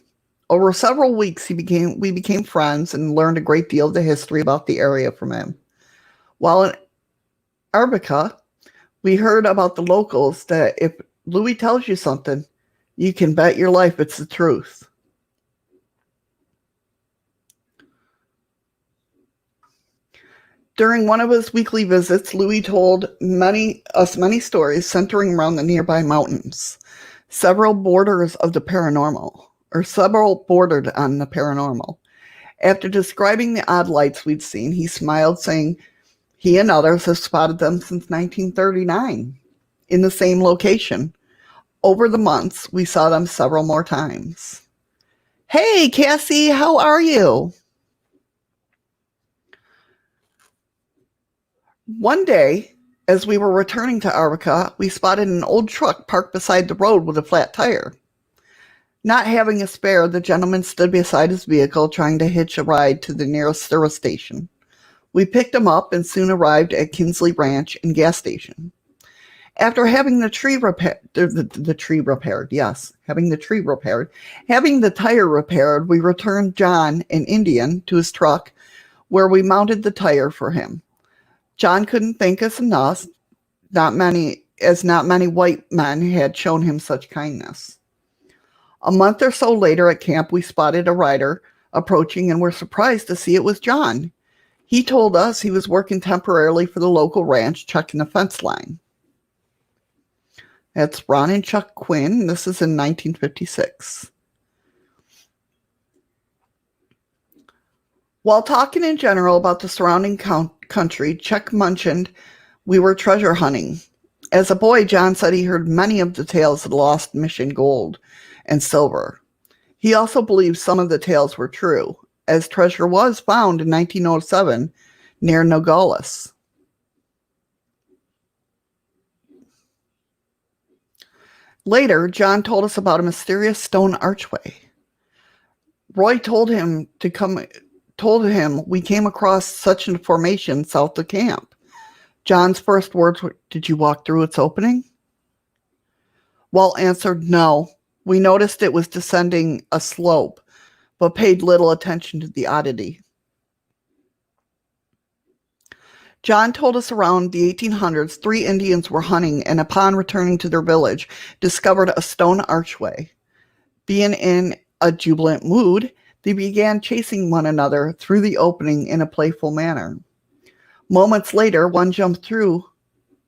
S1: Over several weeks, we became friends and learned a great deal of the history about the area from him. While in Arbica, we heard about the locals that if Louis tells you something, you can bet your life it's the truth. During one of his weekly visits, Louis told many stories centering around the nearby mountains. Several bordered on the paranormal. After describing the odd lights we'd seen, he smiled, saying he and others have spotted them since 1939 in the same location. Over the months, we saw them several more times. Hey, Cassie, how are you? One day, as we were returning to Arbica, we spotted an old truck parked beside the road with a flat tire. Not having a spare, the gentleman stood beside his vehicle trying to hitch a ride to the nearest service station. We picked him up and soon arrived at Kinsley Ranch and gas station. After having the tire repaired, we returned John, an Indian, to his truck, where we mounted the tire for him. John couldn't thank us enough, not many white men had shown him such kindness. A month or so later at camp, we spotted a rider approaching and were surprised to see it was John. He told us he was working temporarily for the local ranch, checking the fence line. That's Ron and Chuck Quinn. This is in 1956. While talking in general about the surrounding country, Chuck mentioned we were treasure hunting. As a boy, John said he heard many of the tales of the lost mission gold and silver. He also believed some of the tales were true, as treasure was found in 1907 near Nogales. Later, John told us about a mysterious stone archway. Roy told him we came across such a formation south of camp. John's first words were, "Did you walk through its opening?" Walt answered, "No. We noticed it was descending a slope, but paid little attention to the oddity." John told us around the 1800s, 3 Indians were hunting and upon returning to their village, discovered a stone archway. Being in a jubilant mood, they began chasing one another through the opening in a playful manner. Moments later, one jumped through,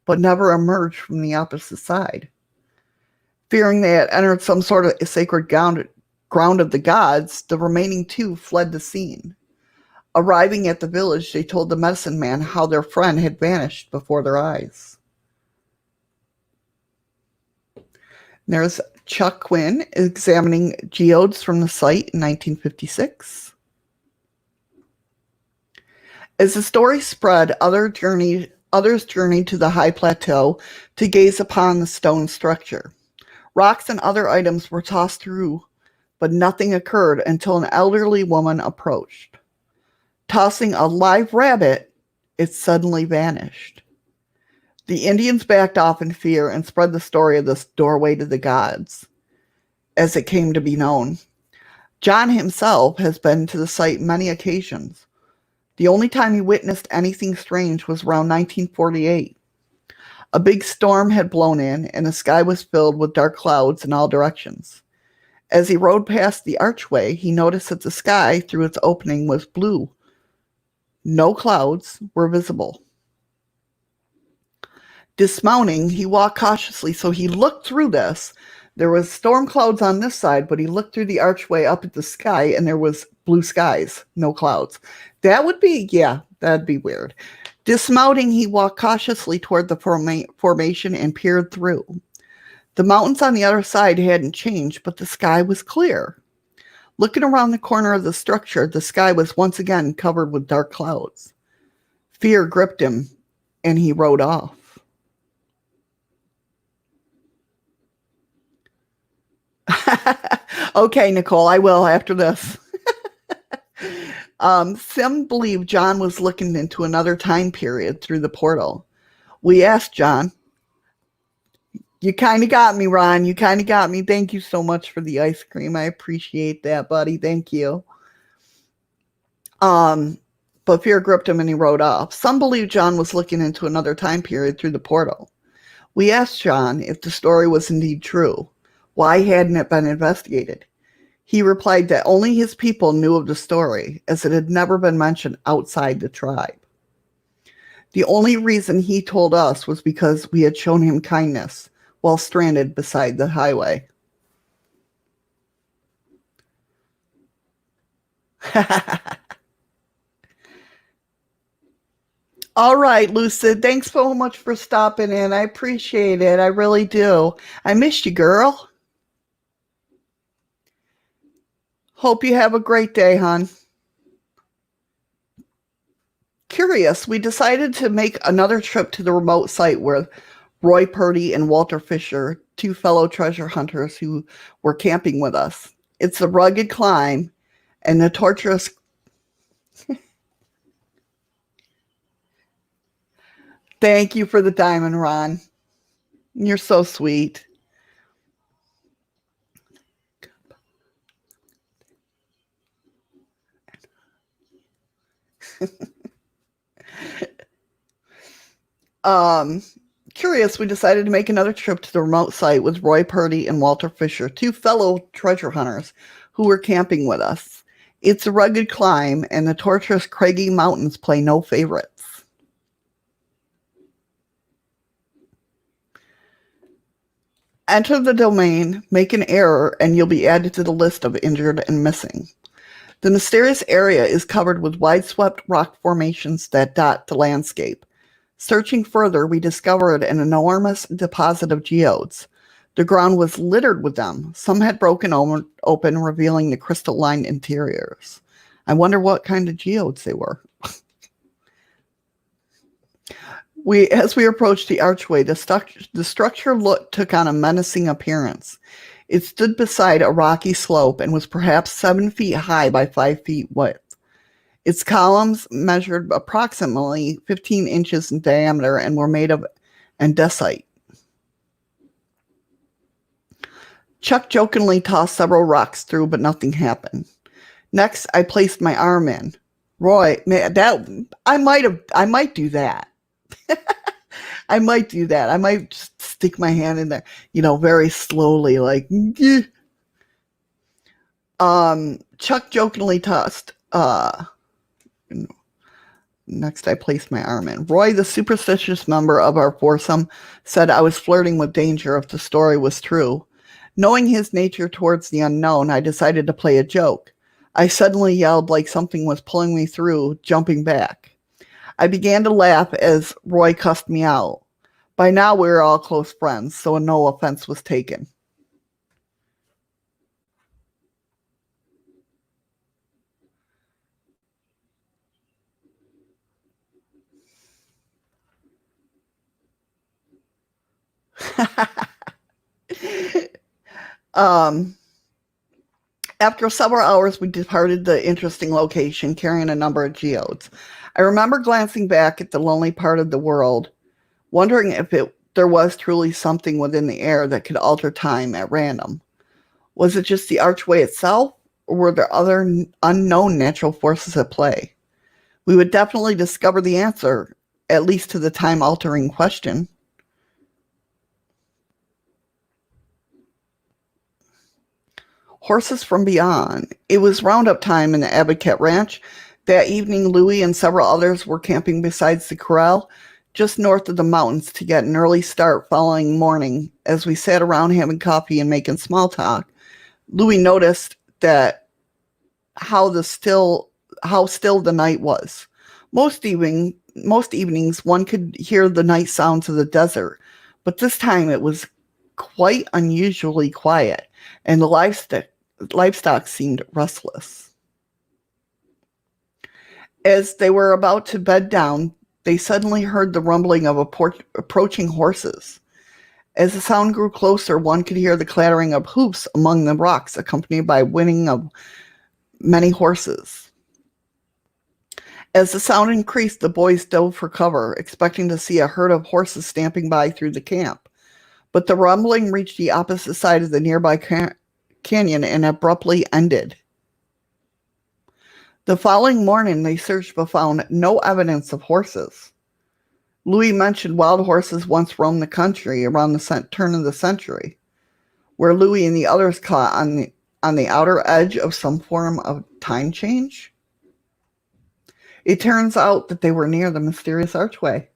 S1: but never emerged from the opposite side. Fearing they had entered some sort of sacred ground of the gods, the remaining 2 fled the scene. Arriving at the village, they told the medicine man how their friend had vanished before their eyes. There's Chuck Quinn examining geodes from the site in 1956. As the story spread, others journeyed to the high plateau to gaze upon the stone structure. Rocks and other items were tossed through but nothing occurred until an elderly woman approached. Tossing a live rabbit, it suddenly vanished. The Indians backed off in fear and spread the story of this doorway to the gods, as it came to be known. John himself has been to the site many occasions. The only time he witnessed anything strange was around 1948. A big storm had blown in, and the sky was filled with dark clouds in all directions. As he rode past the archway, he noticed that the sky through its opening was blue. No clouds were visible. Dismounting, he walked cautiously, so he looked through this. There was storm clouds on this side, but he looked through the archway up at the sky, and there was blue skies, no clouds. That'd be weird. Dismounting, he walked cautiously toward the formation and peered through. The mountains on the other side hadn't changed, but the sky was clear. Looking around the corner of the structure, the sky was once again covered with dark clouds. Fear gripped him, and he rode off. Okay, Nicole, I will after this. Sim believed John was looking into another time period through the portal. We asked John. You kind of got me, Ron. You kind of got me. Thank you so much for the ice cream. I appreciate that, buddy. Thank you. But fear gripped him and he rode off. Some believe John was looking into another time period through the portal. We asked John if the story was indeed true. Why hadn't it been investigated? He replied that only his people knew of the story, as it had never been mentioned outside the tribe. The only reason he told us was because we had shown him kindness while stranded beside the highway. All right, Lucid, thanks so much for stopping in. I appreciate it. I really do. I missed you, girl. Hope you have a great day, hon. Curious, we decided to make another trip to the remote site where Roy Purdy and Walter Fisher, two fellow treasure hunters who were camping with us. It's a rugged climb and the torturous... Thank you for the diamond, Ron. You're so sweet. Curious, we decided to make another trip to the remote site with Roy Purdy and Walter Fisher, two fellow treasure hunters who were camping with us. It's a rugged climb, and the torturous craggy mountains play no favorites. Enter the domain, make an error, and you'll be added to the list of injured and missing. The mysterious area is covered with wide-swept rock formations that dot the landscape. Searching further, we discovered an enormous deposit of geodes. The ground was littered with them. Some had broken open, revealing the crystalline interiors. I wonder what kind of geodes they were. As we approached the archway, the structure took on a menacing appearance. It stood beside a rocky slope and was perhaps 7 feet high by 5 feet width. Its columns measured approximately 15 inches in diameter and were made of andesite. Chuck jokingly tossed several rocks through, but nothing happened. Next, I placed my arm in. Roy, I might do that. I might do that. I might just stick my hand in there, very slowly, like. Chuck jokingly tossed. Next, I placed my arm in. Roy, the superstitious member of our foursome, said I was flirting with danger if the story was true. Knowing his nature towards the unknown, I decided to play a joke. I suddenly yelled like something was pulling me through, jumping back. I began to laugh as Roy cussed me out. By now, we were all close friends, so no offense was taken. After several hours, we departed the interesting location carrying a number of geodes. I remember glancing back at the lonely part of the world, wondering if there was truly something within the air that could alter time at random. Was it just the archway itself, or were there other unknown natural forces at play? We would definitely discover the answer, at least to the time-altering question. Horses from beyond. It was roundup time in the Abbott Ranch. That evening, Louis and several others were camping beside the corral, just north of the mountains, to get an early start following morning. As we sat around having coffee and making small talk, Louis noticed that how still the night was. Most evenings one could hear the night sounds of the desert, but this time it was quite unusually quiet, and the livestock seemed restless. As they were about to bed down, they suddenly heard the rumbling of approaching horses. As the sound grew closer, one could hear the clattering of hoofs among the rocks, accompanied by whinnying of many horses. As the sound increased, the boys dove for cover, expecting to see a herd of horses stamping by through the camp. But the rumbling reached the opposite side of the nearby canyon and abruptly ended. The following morning, they searched but found no evidence of horses. Louis mentioned wild horses once roamed the country around the turn of the century, where Louis and the others caught on the outer edge of some form of time change. It turns out that they were near the mysterious archway.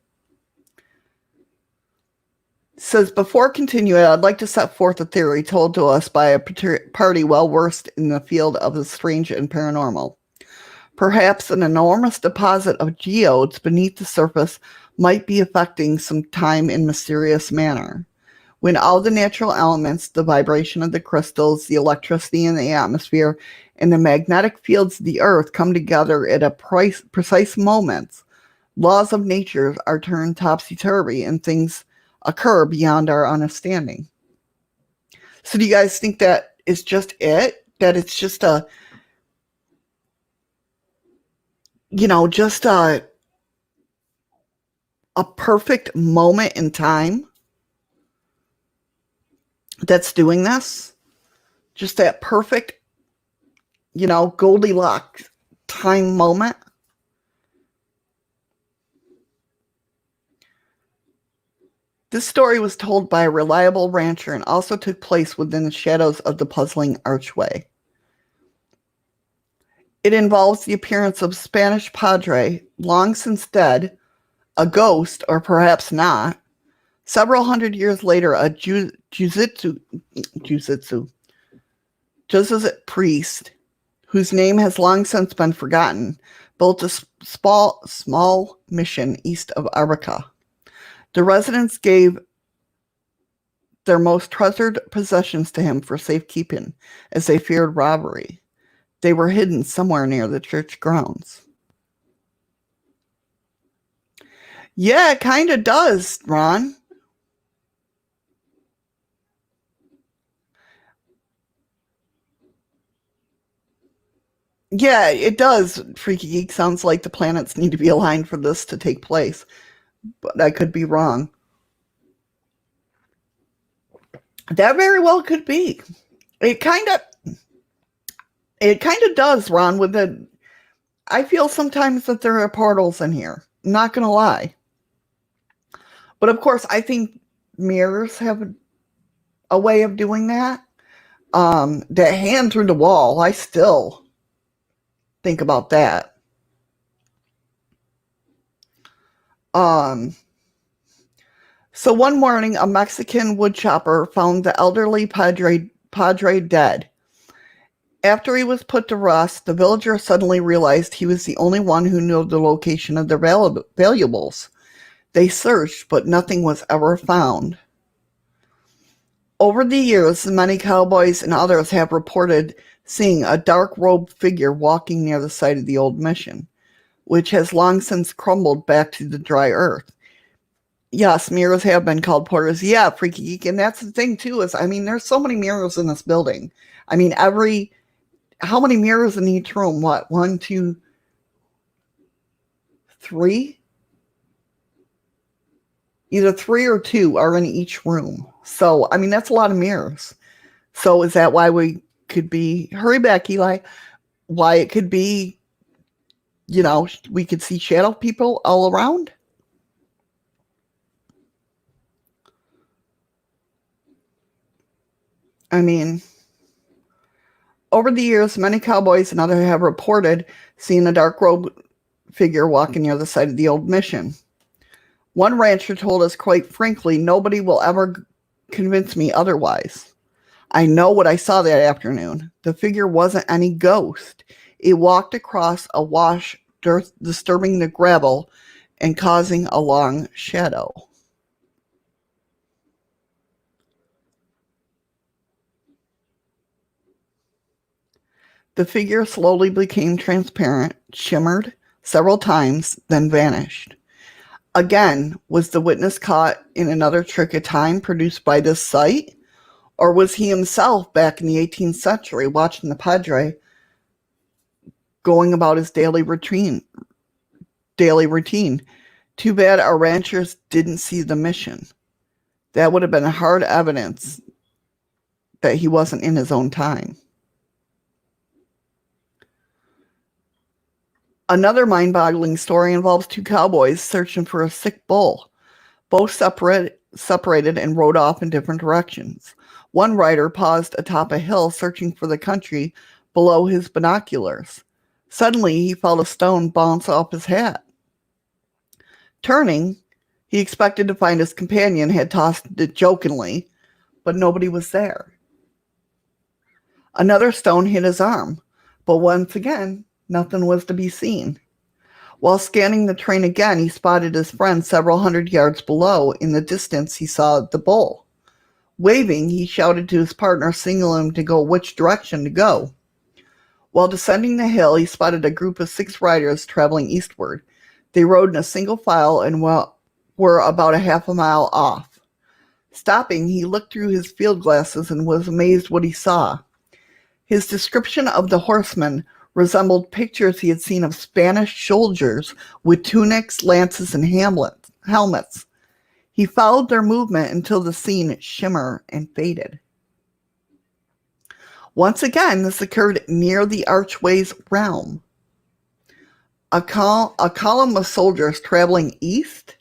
S1: Says, before continuing, I'd like to set forth a theory told to us by a party well versed in the field of the strange and paranormal. Perhaps an enormous deposit of geodes beneath the surface might be affecting some time in mysterious manner. When all the natural elements, the vibration of the crystals, the electricity in the atmosphere, and the magnetic fields of the earth come together at a precise moment, laws of nature are turned topsy-turvy and things occur beyond our understanding. So do you guys think that is just it? That it's just a perfect moment in time that's doing this? Just that perfect, Goldilocks time moment? This story was told by a reliable rancher and also took place within the shadows of the puzzling archway. It involves the appearance of Spanish padre, long since dead, a ghost, or perhaps not. Several hundred years later, a Jesuit priest, whose name has long since been forgotten, built a small mission east of Arica. The residents gave their most treasured possessions to him for safekeeping, as they feared robbery. They were hidden somewhere near the church grounds. Yeah, it kind of does, Ron. Yeah, it does. Freaky Geek sounds like the planets need to be aligned for this to take place, but I could be wrong. That very well could be. It kind of does, Ron. I feel sometimes that there are portals in here. I'm not gonna lie, but of course, I think mirrors have a way of doing that. That hand through the wall, I still think about that. So one morning, a Mexican woodchopper found the elderly padre dead. After he was put to rest, the villager suddenly realized he was the only one who knew the location of their valuables. They searched, but nothing was ever found. Over the years, many cowboys and others have reported seeing a dark-robed figure walking near the site of the old mission, which has long since crumbled back to the dry earth. Yes, mirrors have been called portals. Yeah, Freaky Geek. And that's the thing, too, there's so many mirrors in this building. Every how many mirrors in each room? What, 1, 2, 3? Either 3 or 2 are in each room. So, I mean, that's a lot of mirrors. So is that why we could be, hurry back, Eli, why it could be, we could see shadow people all around? I mean, over the years, many cowboys and others have reported seeing a dark robed figure walking near the site of the old mission. One rancher told us, quite frankly, nobody will ever convince me otherwise. I know what I saw that afternoon. The figure wasn't any ghost. It walked across a wash, disturbing the gravel and causing a long shadow. The figure slowly became transparent, shimmered several times, then vanished. Again, was the witness caught in another trick of time produced by this site? Or was he himself back in the 18th century watching the Padre going about his daily routine? Too bad our ranchers didn't see the mission. That would have been hard evidence that he wasn't in his own time. Another mind-boggling story involves 2 cowboys searching for a sick bull. Both separated and rode off in different directions. One rider paused atop a hill searching for the country below his binoculars. Suddenly, he felt a stone bounce off his hat. Turning, he expected to find his companion had tossed it jokingly, but nobody was there. Another stone hit his arm, but once again, nothing was to be seen. While scanning the train again, he spotted his friend several hundred yards below. In the distance, he saw the bull. Waving, he shouted to his partner, signaling him to go which direction to go. While descending the hill, he spotted a group of 6 riders traveling eastward. They rode in a single file and were about a half a mile off. Stopping, he looked through his field glasses and was amazed what he saw. His description of the horsemen resembled pictures he had seen of Spanish soldiers with tunics, lances, and helmets. He followed their movement until the scene shimmered and faded. Once again, this occurred near the archway's realm. A column of soldiers traveling east.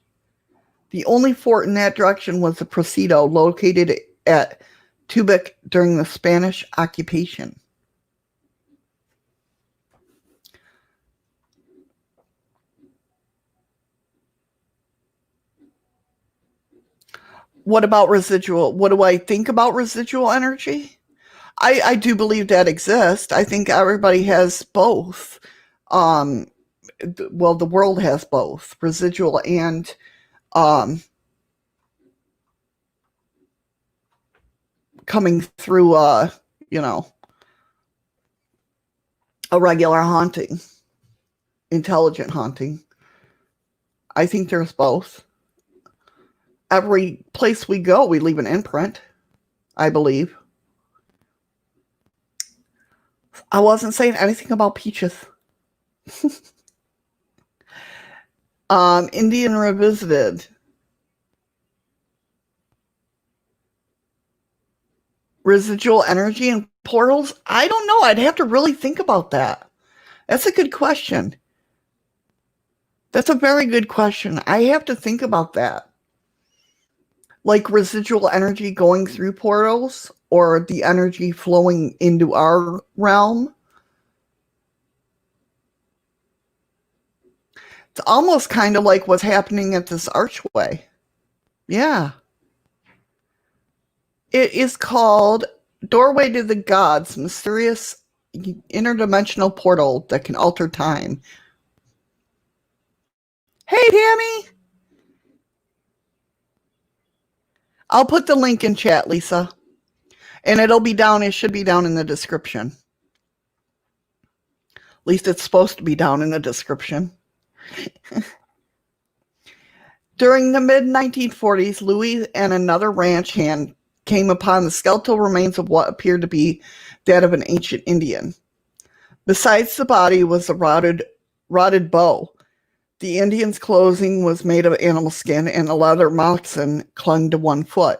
S1: The only fort in that direction was the Presidio, located at Tubic during the Spanish occupation. What about residual? What do I think about residual energy? I do believe that exists. I think everybody has both. Well, the world has both residual and coming through, a regular haunting, intelligent haunting. I think there's both. Every place we go, we leave an imprint, I believe. I wasn't saying anything about peaches. Indian Revisited. Residual energy and portals? I don't know. I'd have to really think about that. That's a good question. That's a very good question. I have to think about that. Like residual energy going through portals or the energy flowing into our realm. It's almost kind of like what's happening at this archway. Yeah. It is called Doorway to the Gods, mysterious interdimensional portal that can alter time. Hey, Tammy! I'll put the link in chat, Lisa. And it should be down in the description. At least it's supposed to be down in the description. During the mid-1940s, Louis and another ranch hand came upon the skeletal remains of what appeared to be that of an ancient Indian. Besides the body was a rotted bow. The Indian's clothing was made of animal skin, and a leather moccasin clung to one foot.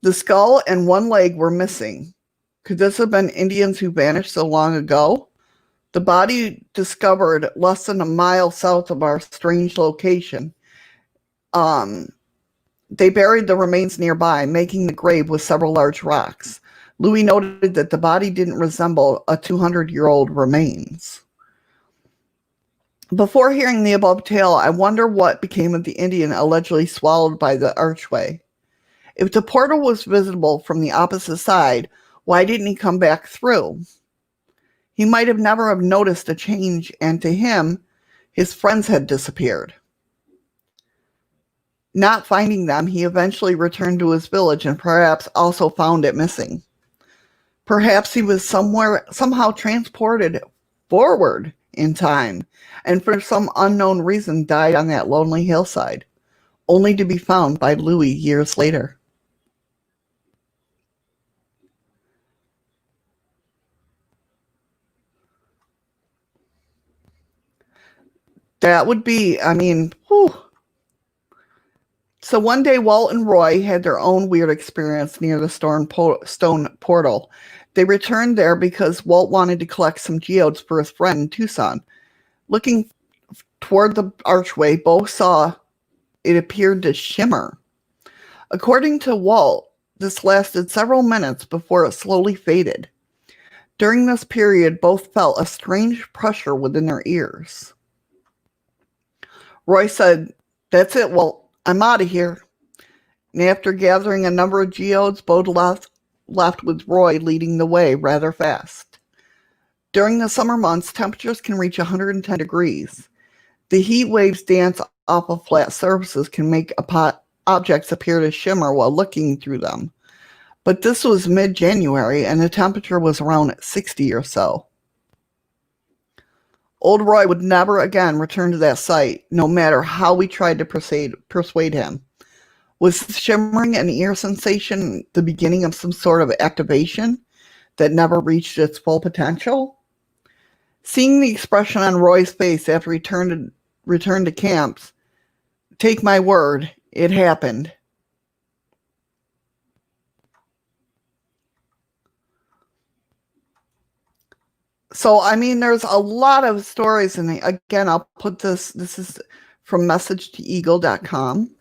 S1: The skull and one leg were missing. Could this have been Indians who vanished so long ago? The body discovered less than a mile south of our strange location. They buried the remains nearby, making the grave with several large rocks. Louis noted that the body didn't resemble a 200-year-old remains. Before hearing the above tale, I wonder what became of the Indian allegedly swallowed by the archway. If the portal was visible from the opposite side, why didn't he come back through? He might have never have noticed a change, and to him, his friends had disappeared. Not finding them, he eventually returned to his village and perhaps also found it missing. Perhaps he was somehow transported forward in time, and for some unknown reason died on that lonely hillside, only to be found by Louis years later. That would be, whew. So one day, Walt and Roy had their own weird experience near the stone portal. They returned there because Walt wanted to collect some geodes for his friend in Tucson. Looking toward the archway, both saw it appeared to shimmer. According to Walt, this lasted several minutes before it slowly faded. During this period, both felt a strange pressure within their ears. Roy said, "That's it, Walt. I'm out of here." And after gathering a number of geodes, both left with Roy leading the way rather fast. During the summer months, temperatures can reach 110 degrees. The heat waves dance off of flat surfaces can make objects appear to shimmer while looking through them. But this was mid-January, and the temperature was around 60 or so. Old Roy would never again return to that site, no matter how we tried to persuade him. Was shimmering an ear sensation the beginning of some sort of activation that never reached its full potential? Seeing the expression on Roy's face after he returned to camps, take my word, it happened. So, there's a lot of stories, and again, I'll put this is from messagetoeagle.com.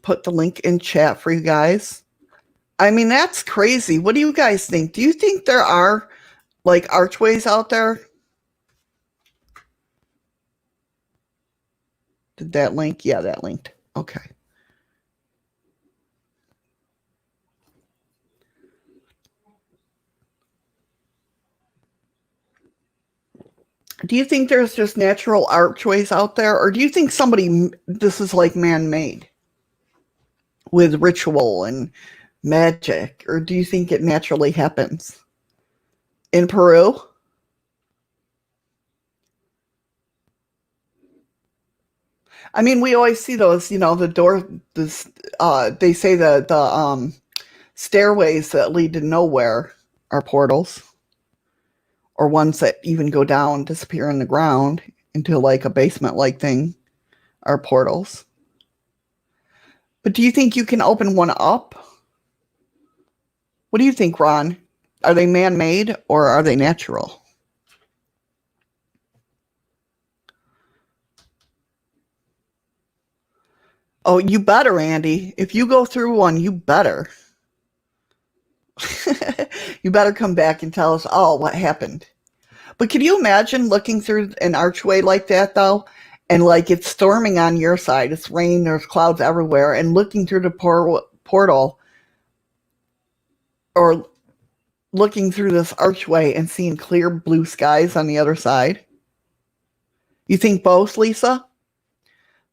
S1: Put the link in chat for you guys. That's crazy. What do you guys think? Do you think there are, archways out there? Did that link? Yeah, that linked. Okay. Do you think there's just natural archways out there? Or do you think this is like man-made with ritual and magic? Or do you think it naturally happens? In Peru? We always see those, the door, they say that the stairways that lead to nowhere are portals. Or ones that even go down, disappear in the ground into like a basement-like thing are portals. But do you think you can open one up? What do you think, Ron? Are they man-made or are they natural? Oh, you better, Andy. If you go through one, you better. You better come back and tell us all what happened. But can you imagine looking through an archway like that, though? And it's storming on your side. It's rain, there's clouds everywhere. And looking through the portal or looking through this archway and seeing clear blue skies on the other side. You think both, Lisa?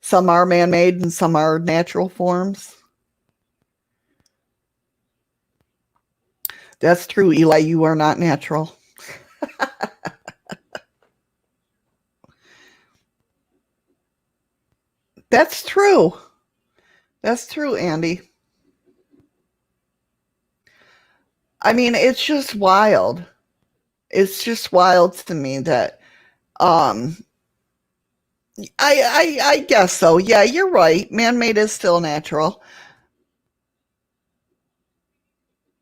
S1: Some are man-made and some are natural forms? That's true, Eli. You are not natural. That's true. That's true, Andy. It's just wild. It's just wild to me that um I guess so. Yeah, you're right. Man-made is still natural.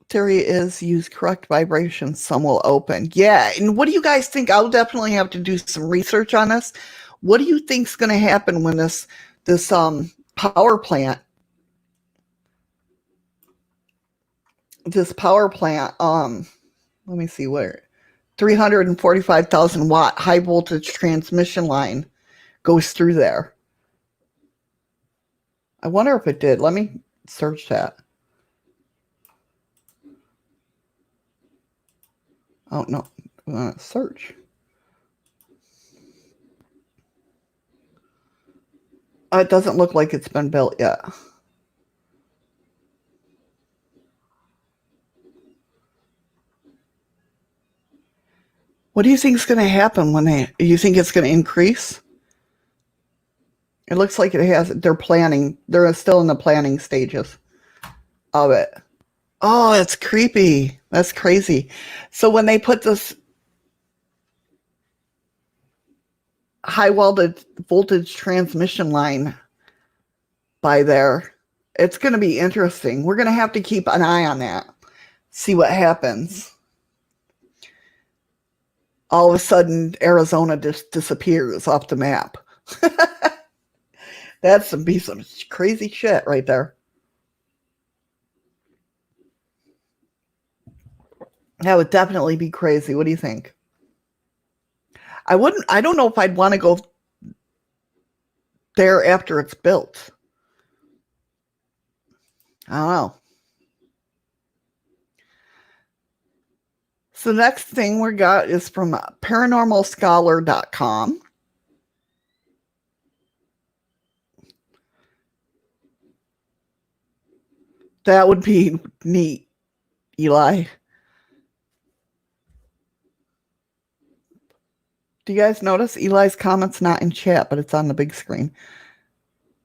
S1: Theory is use correct vibrations, some will open. Yeah, and what do you guys think? I'll definitely have to do some research on this. What do you think's going to happen when this power plant this power plant let me see where 345,000 watt high voltage transmission line goes through there? I wonder if it did. Let me search that. Oh no, search. It doesn't look like it's been built yet. What do you think is going to happen when you think it's going to increase? It looks like it has, they're still in the planning stages of it. Oh, that's creepy. That's crazy. So when they put this high voltage transmission line by there, it's going to be interesting. We're going to have to keep an eye on that, see what happens. All of a sudden, Arizona just disappears off the map. That's some crazy shit right there. That would definitely be crazy. What do you think? I don't know if I'd want to go there after it's built. I don't know. So the next thing we got is from paranormalscholar.com. That would be neat, Eli. Do you guys notice Eli's comment's not in chat, but it's on the big screen?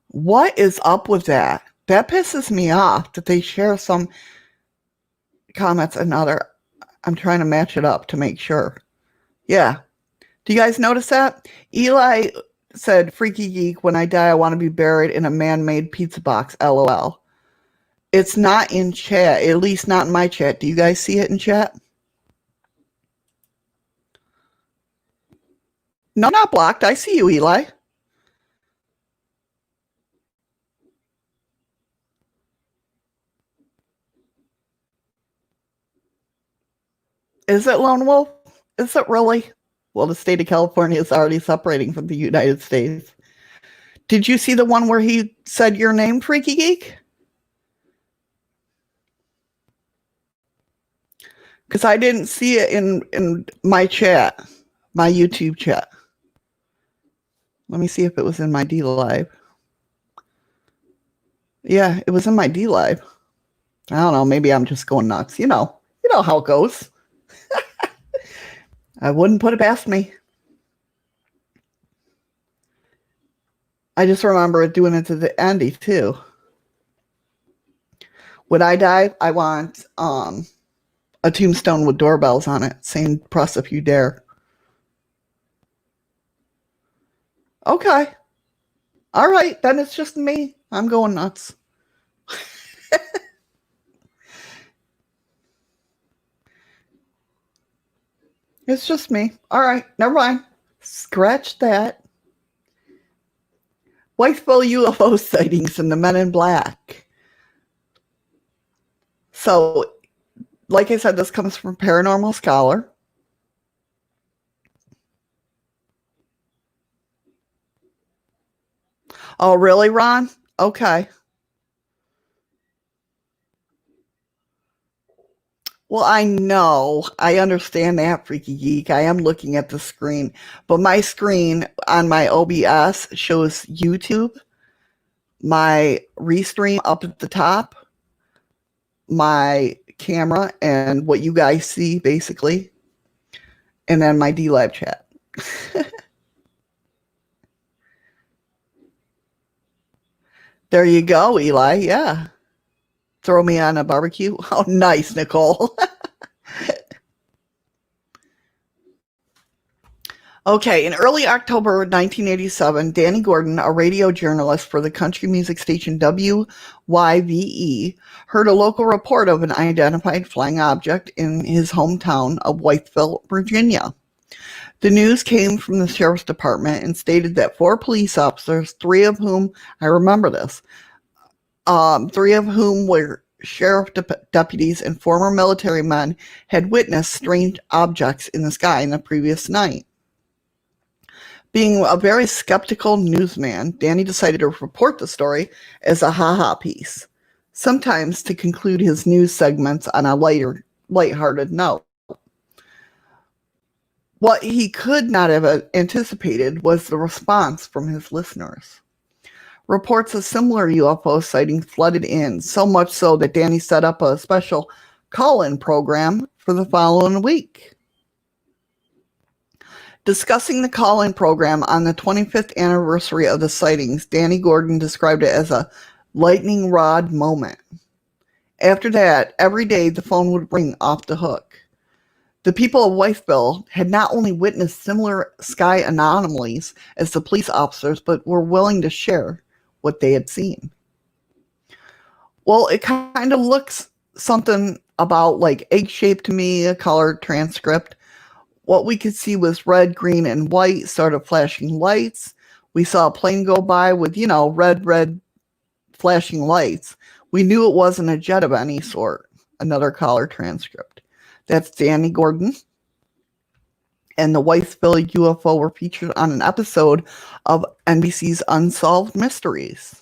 S1: What is up with that? That pisses me off that they share some comments and other. I'm trying to match it up to make sure. Yeah. Do you guys notice that? Eli said, Freaky Geek, when I die, I want to be buried in a man-made pizza box, LOL. It's not in chat, at least not in my chat. Do you guys see it in chat? No, not blocked. I see you, Eli. Is it Lone Wolf? Is it really? Well, the state of California is already separating from the United States. Did you see the one where he said your name, Freaky Geek? Because I didn't see it in my chat, my YouTube chat. Let me see if it was in my D Live. Yeah, it was in my D Live. I don't know. Maybe I'm just going nuts. You know how it goes. I wouldn't put it past me. I just remember it doing it to the Andy too. When I die, I want a tombstone with doorbells on it saying "Press if you dare." Okay. All right, then it's just me. I'm going nuts. It's just me. All right, never mind. Scratch that. Wytheville UFO sightings and the Men in Black. So, like I said, this comes from Paranormal Scholar. Oh, really, Ron? Okay. Well, I know. I understand that, Freaky Geek. I am looking at the screen. But my screen on my OBS shows YouTube, my restream up at the top, my camera, and what you guys see, basically, and then my D-Live chat. There you go, Eli. Yeah. Throw me on a barbecue. Oh, nice, Nicole. Okay, in early October 1987, Danny Gordon, a radio journalist for the country music station WYVE, heard a local report of an unidentified flying object in his hometown of Wytheville, Virginia. The news came from the sheriff's department and stated that 4 police officers, 3 of whom, I remember this, 3 of whom were sheriff deputies and former military men, had witnessed strange objects in the sky in the previous night. Being a very skeptical newsman, Danny decided to report the story as a ha-ha piece, sometimes to conclude his news segments on a lighthearted note. What he could not have anticipated was the response from his listeners. Reports of similar UFO sightings flooded in, so much so that Danny set up a special call-in program for the following week. Discussing the call-in program on the 25th anniversary of the sightings, Danny Gordon described it as a lightning rod moment. After that, every day the phone would ring off the hook. The people of Wytheville had not only witnessed similar sky anomalies as the police officers, but were willing to share what they had seen. Well, it kind of looks something about like egg-shaped to me, a colored transcript. What we could see was red, green, and white sort of flashing lights. We saw a plane go by with, red flashing lights. We knew it wasn't a jet of any sort. Another caller transcript. That's Danny Gordon. And the Wytheville UFO were featured on an episode of NBC's Unsolved Mysteries.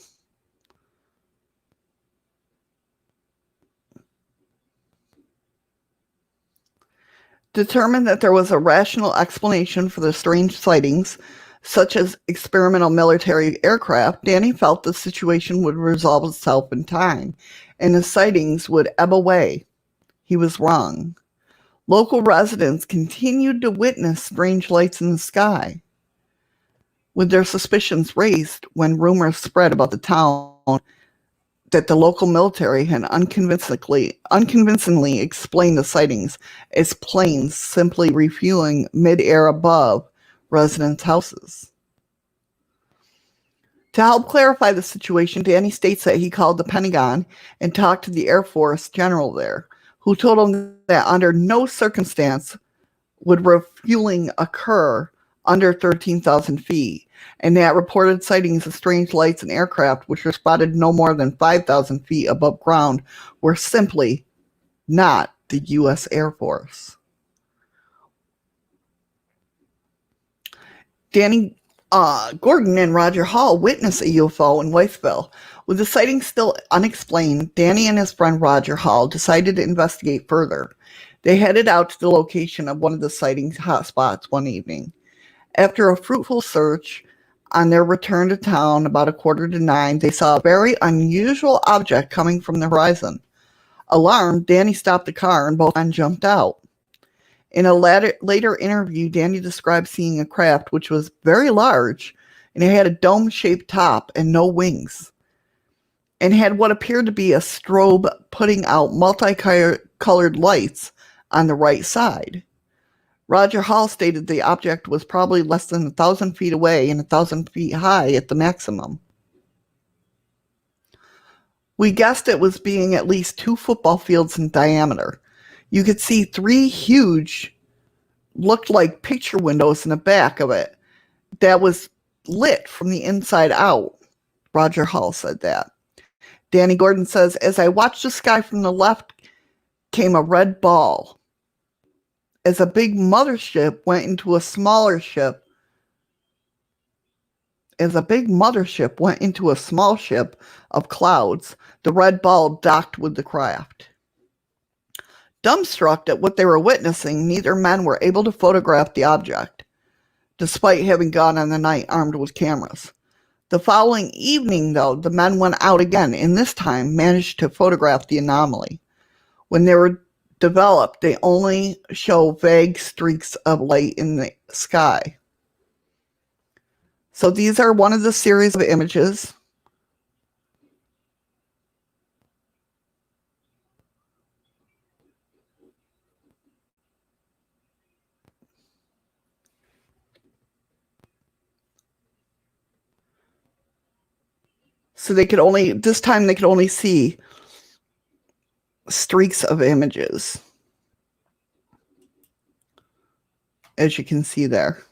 S1: Determined that there was a rational explanation for the strange sightings, such as experimental military aircraft, Danny felt the situation would resolve itself in time, and the sightings would ebb away. He was wrong. Local residents continued to witness strange lights in the sky, with their suspicions raised when rumors spread about the town that the local military had unconvincingly explained the sightings as planes simply refueling mid-air above residents' houses. To help clarify the situation, Danny states that he called the Pentagon and talked to the Air Force general there, who told him that under no circumstance would refueling occur under 13,000 feet, and that reported sightings of strange lights and aircraft, which were spotted no more than 5,000 feet above ground, were simply not the U.S. Air Force. Danny Gordon and Roger Hall witnessed a UFO in Wytheville. With the sighting still unexplained, Danny and his friend Roger Hall decided to investigate further. They headed out to the location of one of the sightings hotspots one evening. After a fruitful search, on their return to town about 8:45, they saw a very unusual object coming from the horizon. Alarmed, Danny stopped the car and both men jumped out. In a later interview, Danny described seeing a craft which was very large, and it had a dome-shaped top and no wings, and had what appeared to be a strobe putting out multicolored lights on the right side. Roger Hall stated the object was probably less than 1,000 feet away and 1,000 feet high at the maximum. We guessed it was being at least 2 football fields in diameter. You could see 3 huge, looked like picture windows in the back of it that was lit from the inside out. Roger Hall said that. Danny Gordon says, as I watched the sky from the left came a red ball. As a big mothership went into a smaller ship, small ship of clouds, the red ball docked with the craft. Dumbstruck at what they were witnessing, neither men were able to photograph the object, despite having gone on the night armed with cameras. The following evening, though, the men went out again, and this time managed to photograph the anomaly. When they were developed, they only show vague streaks of light in the sky. So these are one of the series of images. So this time they could only see streaks of images, as you can see there.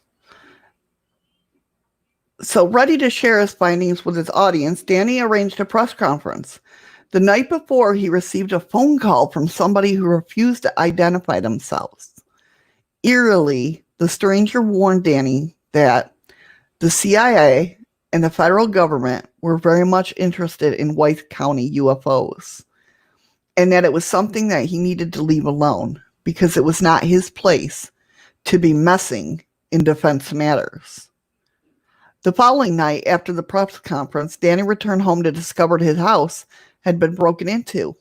S1: So ready to share his findings with his audience, Danny arranged a press conference. The night before, he received a phone call from somebody who refused to identify themselves. Eerily, the stranger warned Danny that the CIA and the federal government were very much interested in Wythe County UFOs, and that it was something that he needed to leave alone because it was not his place to be messing in defense matters. The following night, after the press conference, Danny returned home to discover his house had been broken into.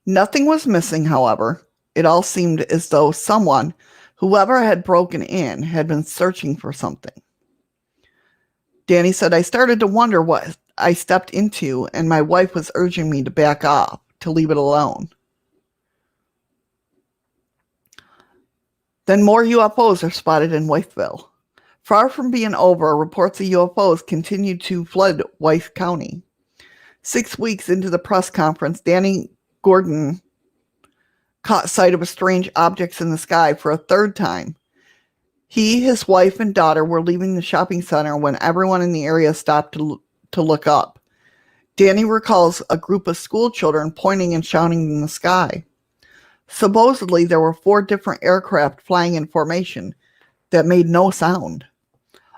S1: Nothing was missing, however. It all seemed as though whoever had broken in, had been searching for something. Danny said, I started to wonder what I stepped into, and my wife was urging me to back off, to leave it alone. Then more UFOs are spotted in Wytheville. Far from being over, reports of UFOs continued to flood Wythe County. 6 weeks into the press conference, Danny Gordon caught sight of strange objects in the sky for a third time. He, his wife, and daughter were leaving the shopping center when everyone in the area stopped to look up. Danny recalls a group of school children pointing and shouting in the sky. Supposedly, there were 4 different aircraft flying in formation that made no sound.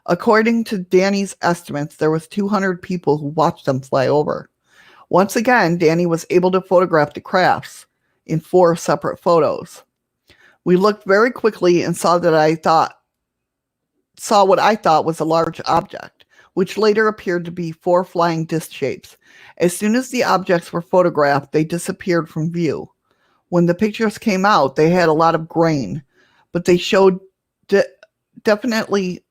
S1: According to Danny's estimates, there was 200 people who watched them fly over. Once again, Danny was able to photograph the crafts in 4 separate photos. We looked very quickly and saw what I thought was a large object, which later appeared to be 4 flying disc shapes. As soon as the objects were photographed, they disappeared from view. When the pictures came out, they had a lot of grain, but they showed definitely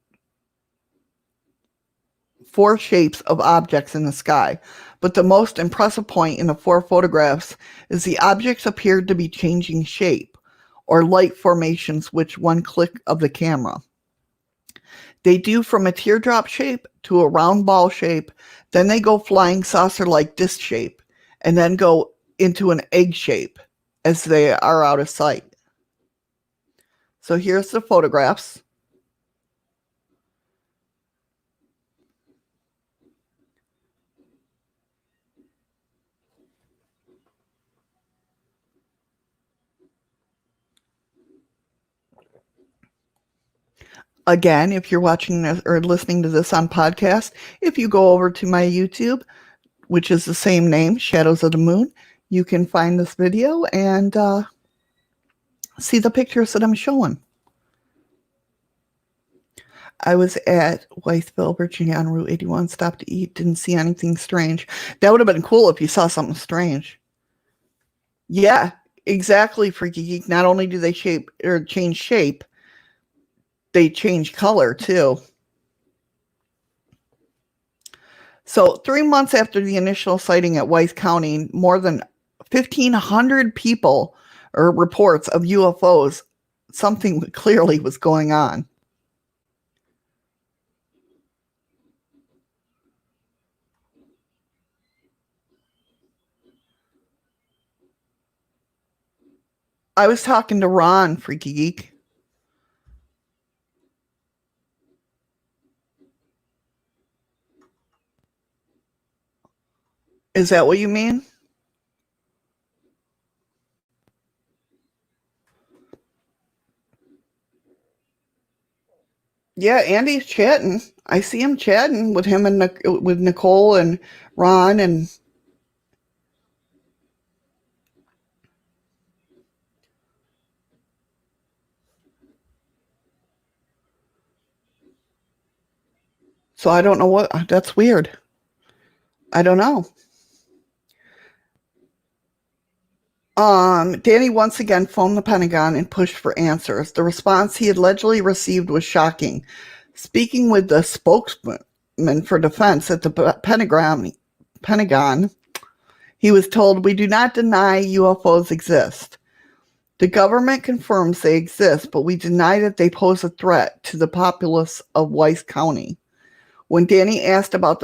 S1: 4 shapes of objects in the sky. But the most impressive point in the 4 photographs is the objects appeared to be changing shape, or light formations with one click of the camera. They do from a teardrop shape to a round ball shape, then they go flying saucer-like disc shape, and then go into an egg shape as they are out of sight. So here's the photographs. Again, if you're watching this or listening to this on podcast, if you go over to my YouTube, which is the same name, Shadows of the Moon, you can find this video and see the pictures that I'm showing. I was at Wytheville, Virginia on Route 81, stopped to eat, didn't see anything strange. That would have been cool if you saw something strange. Yeah, exactly, Freaky Geek. Not only do they change shape, they change color too. So 3 months after the initial sighting at Wythe County, more than 1,500 people or reports of UFOs, something clearly was going on. I was talking to Ron, Freaky Geek. Is that what you mean? Yeah, Andy's chatting. I see him chatting with him and with Nicole and Ron and so I don't know what that's weird. I don't know. Danny once again phoned the Pentagon and pushed for answers. The response he allegedly received was shocking. Speaking with the spokesman for defense at the Pentagon, he was told, "We do not deny UFOs exist. The government confirms they exist, but we deny that they pose a threat to the populace of Wythe County. When Danny asked about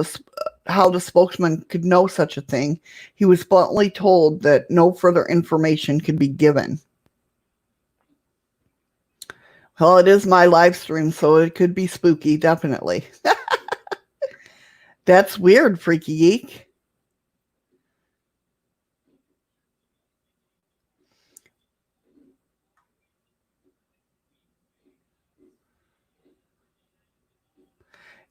S1: how the spokesman could know such a thing, he was bluntly told that no further information could be given. Well, it is my live stream, so it could be spooky, definitely. That's weird, Freaky Geek.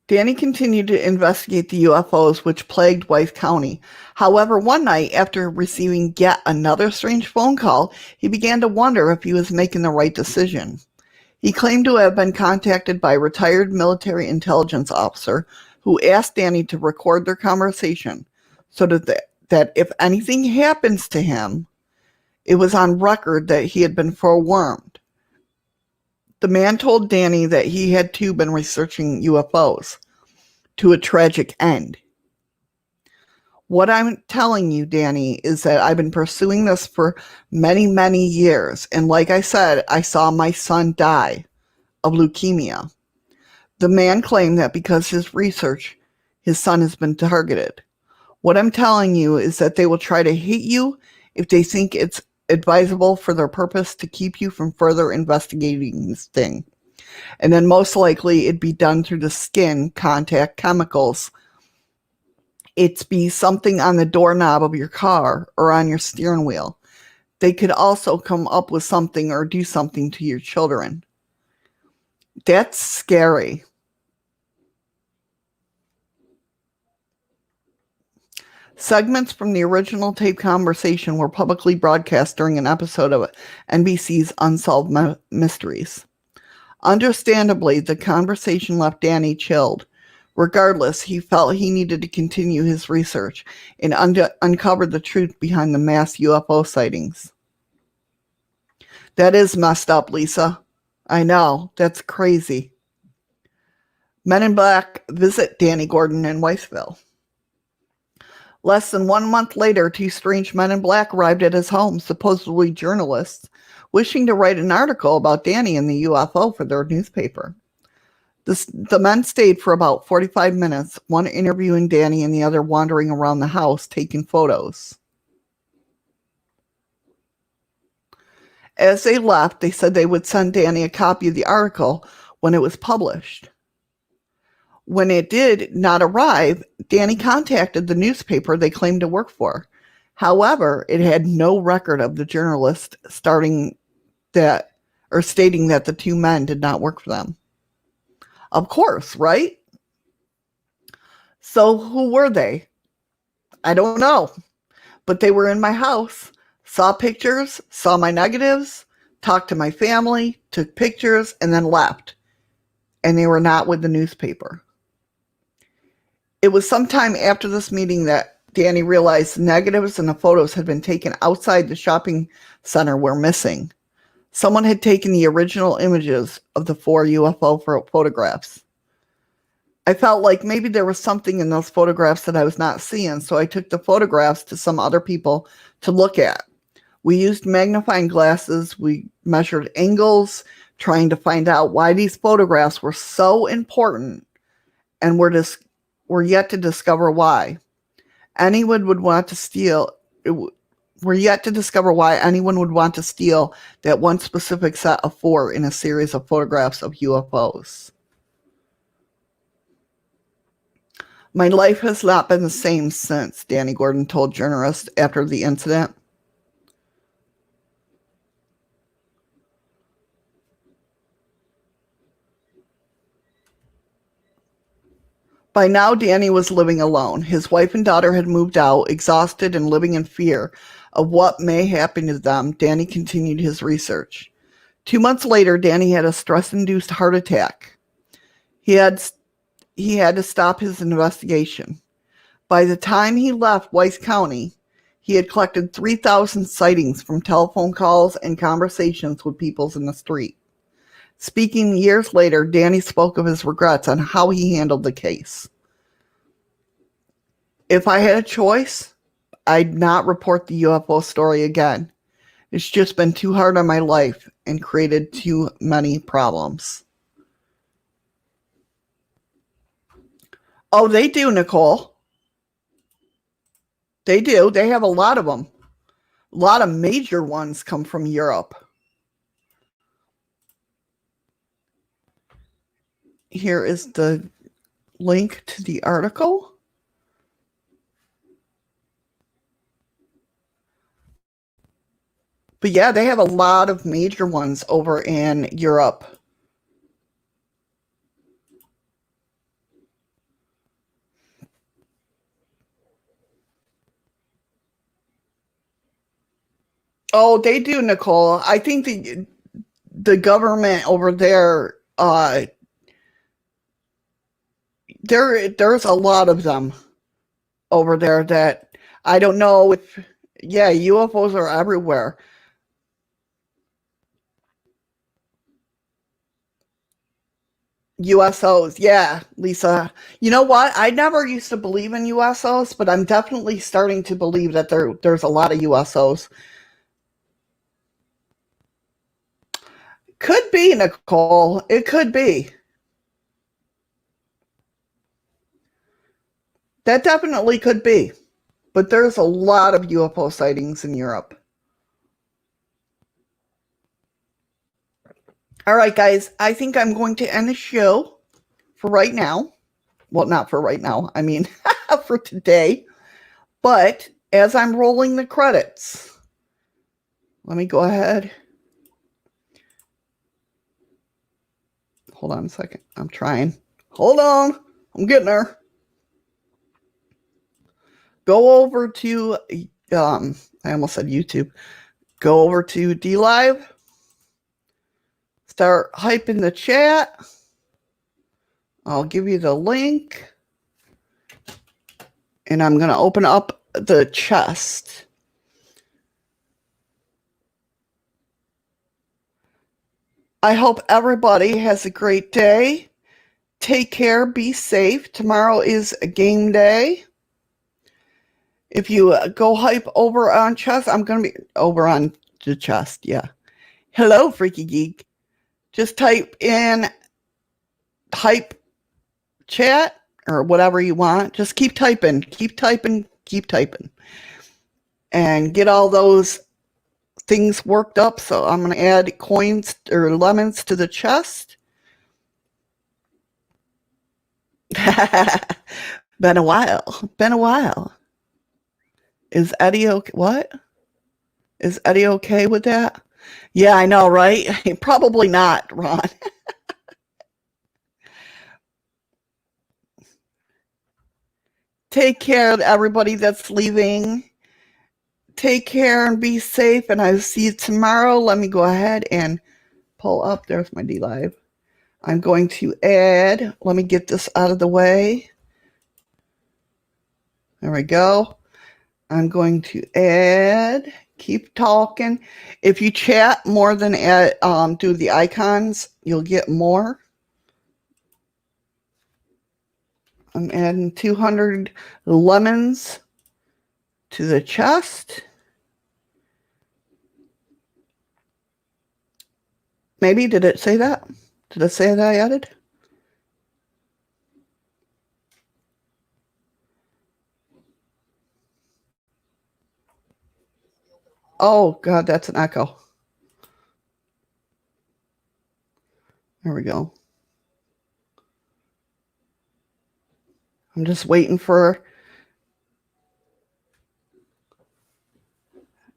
S1: Danny continued to investigate the UFOs which plagued Wythe County. However, one night, after receiving yet another strange phone call, he began to wonder if he was making the right decision. He claimed to have been contacted by a retired military intelligence officer who asked Danny to record their conversation so that if anything happens to him, it was on record that he had been forewarned. The man told Danny that he had too been researching UFOs to a tragic end. What I'm telling you, Danny, is that I've been pursuing this for many, many years. And like I said, I saw my son die of leukemia. The man claimed that because his research, his son has been targeted. What I'm telling you is that they will try to hit you if they think it's advisable for their purpose to keep you from further investigating this thing. And then most likely it'd be done through the skin contact chemicals. It'd be something on the doorknob of your car or on your steering wheel. They could also come up with something or do something to your children. That's scary. Segments from the original tape conversation were publicly broadcast during an episode of NBC's Unsolved Mysteries. Understandably, the conversation left Danny chilled. Regardless, he felt he needed to continue his research and uncover the truth behind the mass UFO sightings. That is messed up, Lisa. I know, that's crazy. Men in Black visit Danny Gordon in Wytheville. Less than 1 month later, two strange men in black arrived at his home, supposedly journalists, wishing to write an article about Danny and the UFO for their newspaper. The men stayed for about 45 minutes, one interviewing Danny and the other wandering around the house taking photos. As they left, they said they would send Danny a copy of the article when it was published. When it did not arrive, Danny contacted the newspaper they claimed to work for. However, it had no record of the journalist stating that the two men did not work for them. Of course, right? So who were they? I don't know. But they were in my house, saw pictures, saw my negatives, talked to my family, took pictures, and then left. And they were not with the newspaper. It was sometime after this meeting that Danny realized the negatives and the photos had been taken outside the shopping center were missing. Someone had taken the original images of the 4 UFO photographs. I felt like maybe there was something in those photographs that I was not seeing, so I took the photographs to some other people to look at. We used magnifying glasses, we measured angles, trying to find out why these photographs were so important, and we're yet to discover why. Anyone would want to steal. We're yet to discover why anyone would want to steal that one specific set of 4 in a series of photographs of UFOs. My life has not been the same since, Danny Gordon told journalists after the incident. By now, Danny was living alone. His wife and daughter had moved out, exhausted and living in fear of what may happen to them. Danny continued his research. 2 months later, Danny had a stress-induced heart attack. He had to stop his investigation. By the time he left Wythe County, he had collected 3,000 sightings from telephone calls and conversations with people in the street. Speaking years later, Danny spoke of his regrets on how he handled the case. If I had a choice, I'd not report the UFO story again. It's just been too hard on my life and created too many problems. Oh, they do, Nicole. They do. They have a lot of them. A lot of major ones come from Europe. Here is the link to the article. But yeah, they have a lot of major ones over in Europe. Oh, they do, Nicole. I think the government over there, there's a lot of them over there that I don't know if, yeah, UFOs are everywhere. USOs, yeah, Lisa. You know what? I never used to believe in USOs, but I'm definitely starting to believe that there's a lot of USOs. Could be, Nicole. It could be. That definitely could be. But there's a lot of UFO sightings in Europe. All right, guys. I think I'm going to end the show for right now. Well, not for right now. I mean, for today. But as I'm rolling the credits, let me go ahead. Hold on a second. I'm trying. Hold on. I'm getting there. Go over to, I almost said YouTube. Go over to DLive. Start hyping the chat. I'll give you the link. And I'm going to open up the chest. I hope everybody has a great day. Take care. Be safe. Tomorrow is a game day. If you go hype over on chest, I'm going to be over on the chest. Yeah. Hello, Freaky Geek. Just type in hype chat or whatever you want. Just keep typing, keep typing, keep typing. And get all those things worked up. So I'm going to add coins or lemons to the chest. Been a while. Been a while. Is Eddie okay? What? Is Eddie okay with that? Yeah, I know, right? Probably not, Ron. Take care of everybody that's leaving. Take care and be safe, and I'll see you tomorrow. Let me go ahead and pull up. There's my DLive. I'm going to add, let me get this out of the way. There we go. I'm going to add, keep talking. If you chat more than add, do the icons, you'll get more. I'm adding 200 lemons to the chest. Maybe, did it say that? Did it say that I added? Oh, God, that's an echo. There we go. I'm just waiting for...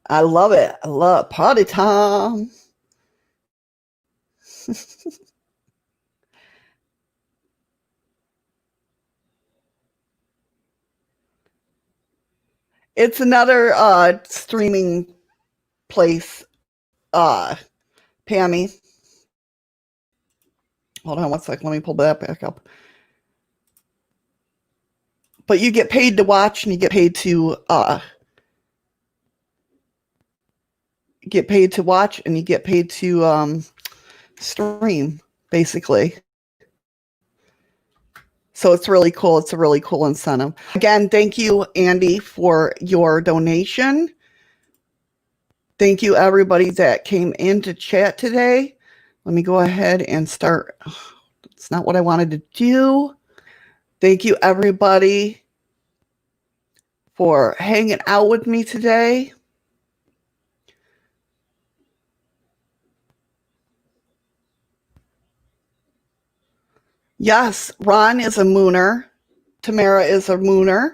S1: I love it. I love party time. It's another streaming place, Pammy. Hold on one second. Let me pull that back up. But you get paid to watch, and you get paid to watch, and you get paid to stream, basically. So it's really cool. It's a really cool incentive. Again, thank you, Andy, for your donation. Thank you, everybody that came in to chat today. Let me go ahead and start. It's not what I wanted to do. Thank you, everybody, for hanging out with me today. Yes, Ron is a mooner. Tamara is a mooner.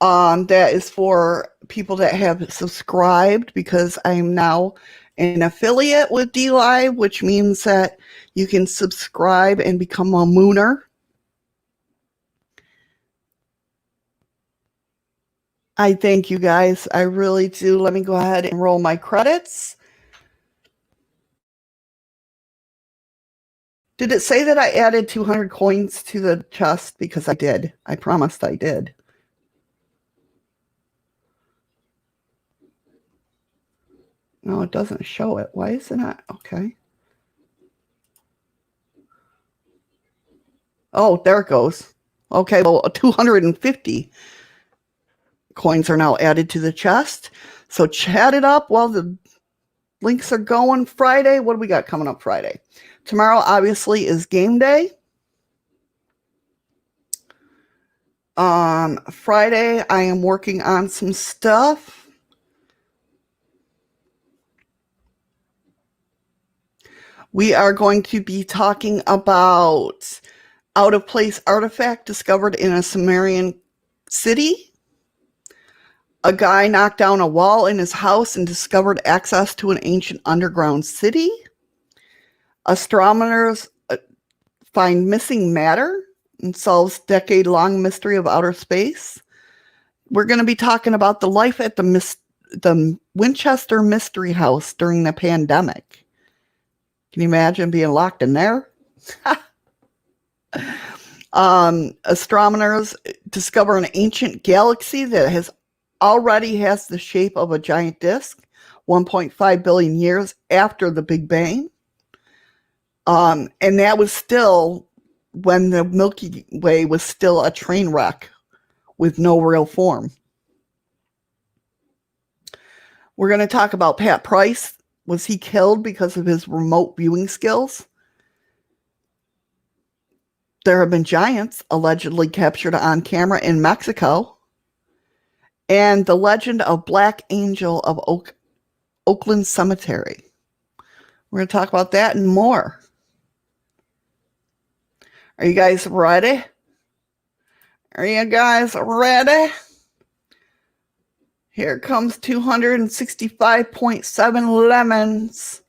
S1: That is for people that have subscribed, because I'm now an affiliate with DLive, which means that you can subscribe and become a mooner. I thank you guys. I really do. Let me go ahead and roll my credits. Did it say that I added 200 coins to the chest? Because I did. I promised I did. No, it doesn't show it. Why is it not? Okay. Oh, there it goes. Okay, well, 250 coins are now added to the chest. So chat it up while the links are going. Friday, what do we got coming up Friday? Tomorrow, obviously, is game day. Friday, I am working on some stuff. We are going to be talking about out-of-place artifact discovered in a Sumerian city. A guy knocked down a wall in his house and discovered access to an ancient underground city. Astronomers find missing matter and solves decade-long mystery of outer space. We're going to be talking about the life at the Winchester Mystery House during the pandemic. Can you imagine being locked in there? Astronomers discover an ancient galaxy that already has the shape of a giant disk, 1.5 billion years after the Big Bang. And that was still when the Milky Way was still a train wreck with no real form. We're going to talk about Pat Price. Was he killed because of his remote viewing skills? There have been giants allegedly captured on camera in Mexico. And the legend of Black Angel of Oakland Cemetery. We're going to talk about that and more. Are you guys ready? Are you guys ready? Here comes 265.7 lemons.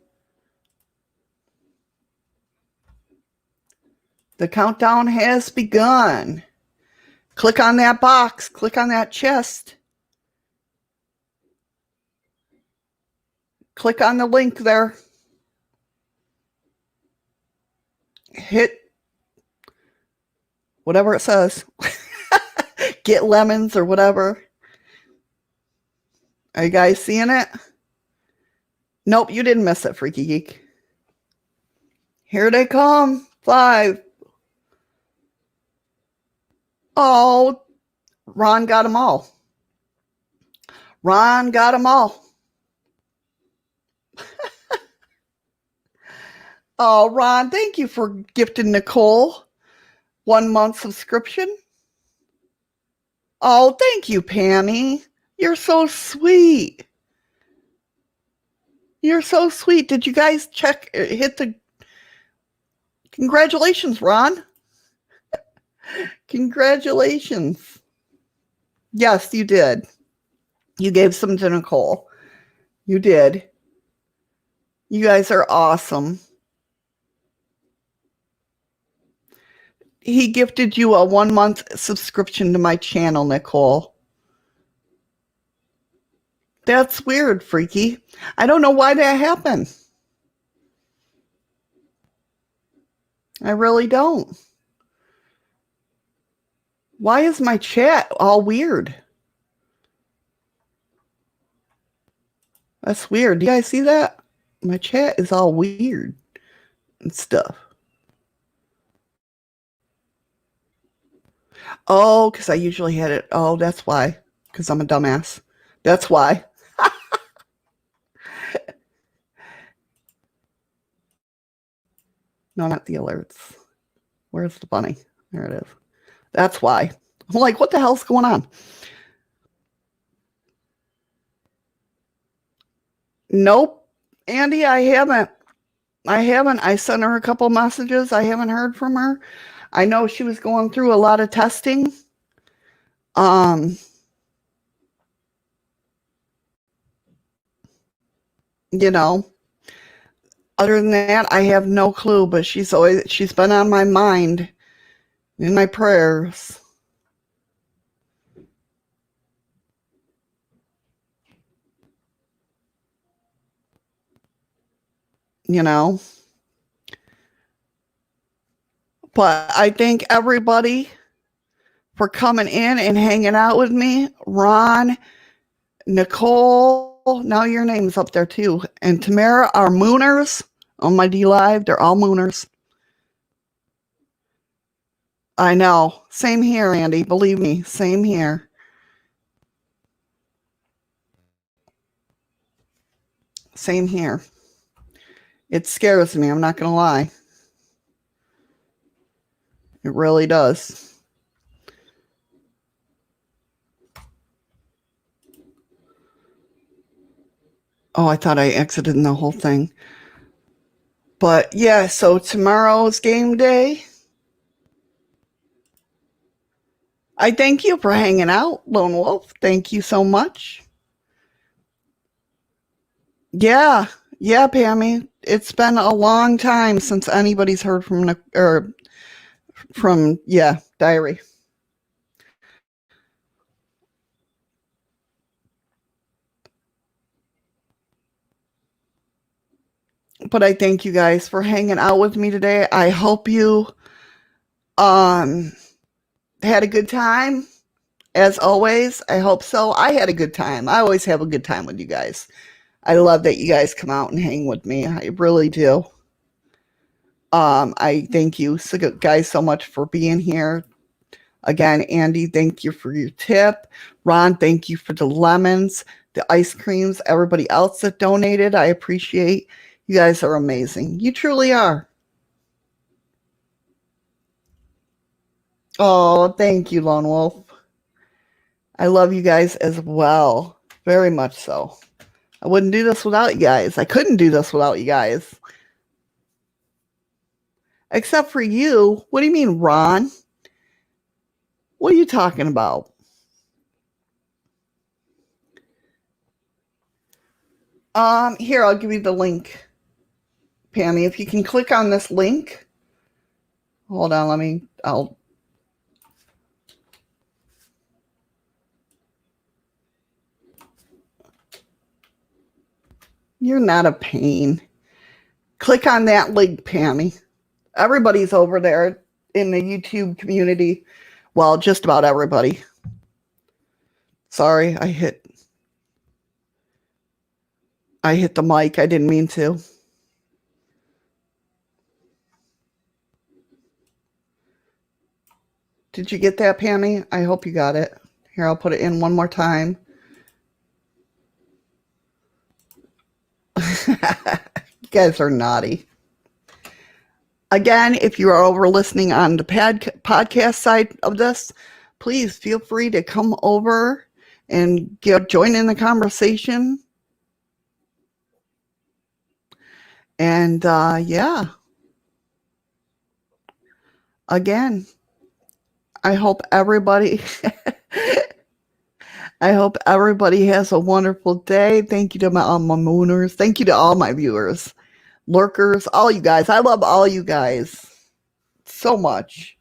S1: The countdown has begun. Click on that box. Click on that chest. Click on the link there. Hit whatever it says. Get lemons or whatever. Are you guys seeing it? Nope, you didn't miss it, Freaky Geek. Here they come. 5. Oh, Ron got them all. Ron got them all. Oh, Ron, thank you for gifting Nicole 1 month subscription. Oh, thank you, Pammy. You're so sweet. You're so sweet. Did you guys hit the... Congratulations, Ron. Congratulations. Yes, you did. You gave some to Nicole. You did. You guys are awesome. He gifted you a 1 month subscription to my channel, Nicole. That's weird, Freaky. I don't know why that happened. I really don't. Why is my chat all weird? That's weird. Do you guys see that? My chat is all weird and stuff. Oh, because I usually had it. Oh, that's why. Because I'm a dumbass. That's why. No, not the alerts. Where's the bunny? There it is. That's why. I'm like, what the hell's going on? Nope. Andy, I haven't. I sent her a couple messages. I haven't heard from her. I know she was going through a lot of testing. Um, you know, other than that, I have no clue, but she's been on my mind in my prayers. You know, but I thank everybody for coming in and hanging out with me. Ron, Nicole, now your name's up there too. And Tamara are Mooners on my D Live. They're all Mooners. I know. Same here, Andy. Believe me, same here. Same here. It scares me. I'm not going to lie. It really does. Oh, I thought I exited the whole thing. But yeah, so tomorrow's game day. I thank you for hanging out, Lone Wolf. Thank you so much. Yeah, yeah, Pammy. It's been a long time since anybody's heard from Diary. But I thank you guys for hanging out with me today. I hope you um had a good time. As always, I hope so. I had a good time. I always have a good time with you guys. I love that you guys come out and hang with me. I really do. I thank you guys so much for being here. Again, Andy, thank you for your tip. Ron, thank you for the lemons, the ice creams, everybody else that donated. I appreciate. You guys are amazing. You truly are. Oh, thank you, Lone Wolf. I love you guys as well. Very much so. I wouldn't do this without you guys. I couldn't do this without you guys. Except for you. What do you mean, Ron? What are you talking about? Here, I'll give you the link. Pammy, if you can click on this link. Hold on, You're not a pain. Click on that link, Pammy. Everybody's over there in the YouTube community. Well, just about everybody. Sorry, I hit the mic. I didn't mean to. Did you get that, Pammy? I hope you got it. Here, I'll put it in one more time. You guys are naughty. Again, if you are over listening on the podcast side of this, please feel free to come over and join in the conversation. And yeah, again, I hope everybody has a wonderful day. Thank you to my mooners. Thank you to all my viewers, lurkers, all you guys. I love all you guys so much.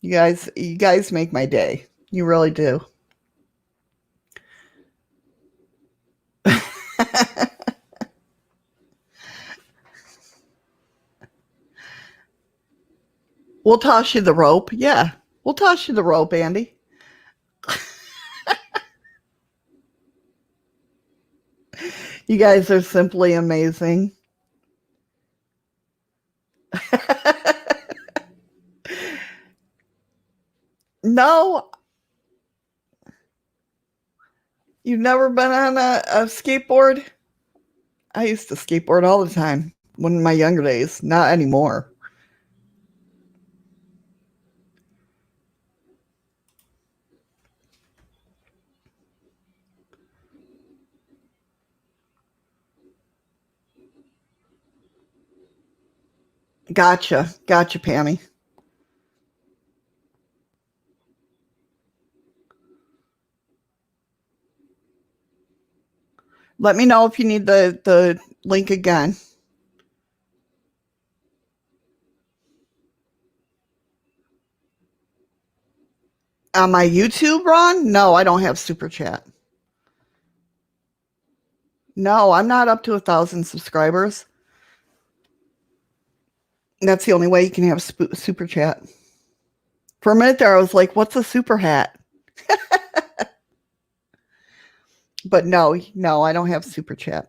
S1: You guys make my day. You really do. We'll toss you the rope. Yeah, we'll toss you the rope, Andy. You guys are simply amazing. No, you've never been on a skateboard? I used to skateboard all the time. When in my younger days, not anymore. Gotcha, Pammy. Let me know if you need the link again. On my YouTube, Ron? No, I don't have super chat. No, I'm not up to 1,000 subscribers. That's the only way you can have super chat. For a minute there, I was like, what's a super hat? But no, I don't have super chat.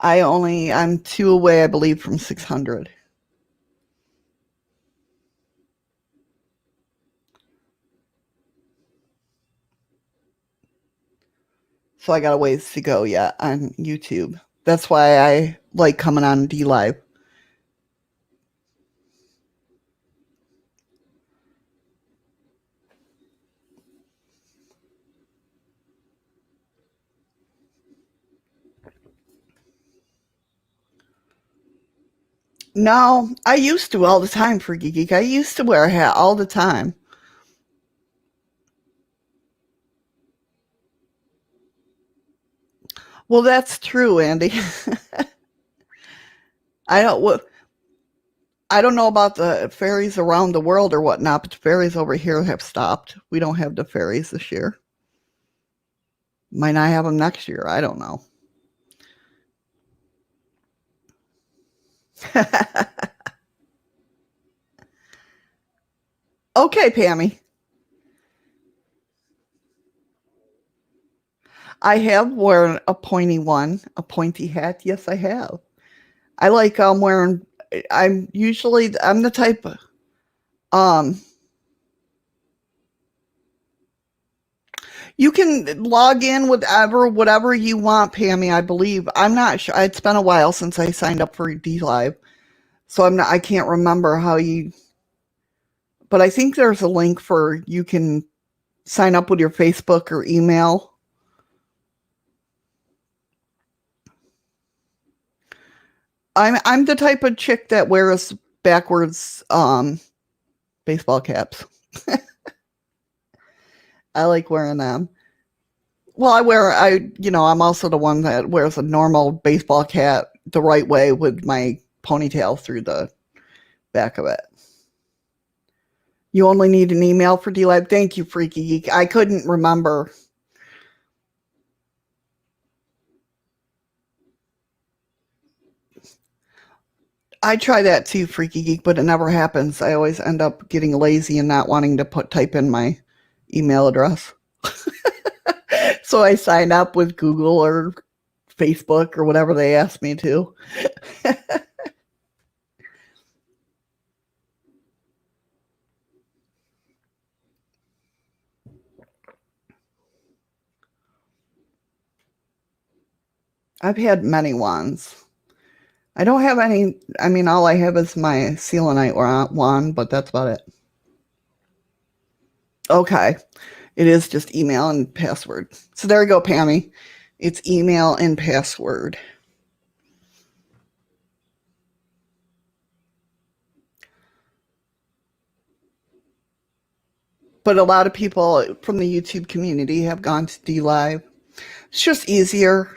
S1: I'm 2 away, I believe, from 600. So I got a ways to go yet on YouTube. That's why I like coming on D Live. No, I used to all the time, Freaky Geek. I used to wear a hat all the time. Well, that's true, Andy. I don't know about the ferries around the world or whatnot, but the ferries over here have stopped. We don't have the ferries this year. Might not have them next year. I don't know. Okay, Pammy. I have worn a pointy hat. Yes, I have. I like wearing. I'm the type. Um, you can log in with whatever you want, Pammy. I believe. I'm not sure. It's been a while since I signed up for D Live, so I can't remember how you. But I think there's a link for you can sign up with your Facebook or email. I'm the type of chick that wears backwards baseball caps. I like wearing them. Well, I'm also the one that wears a normal baseball cap the right way with my ponytail through the back of it. You only need an email for D-Live. Thank you, Freaky Geek. I couldn't remember. I try that too, Freaky Geek, but it never happens. I always end up getting lazy and not wanting to type in my email address. So I sign up with Google or Facebook or whatever they ask me to. I've had many wands. I don't have any. I mean, all I have is my selenite wand, but that's about it. Okay. It is just email and password. So there you go, Pammy. It's email and password. But a lot of people from the YouTube community have gone to D Live. It's just easier.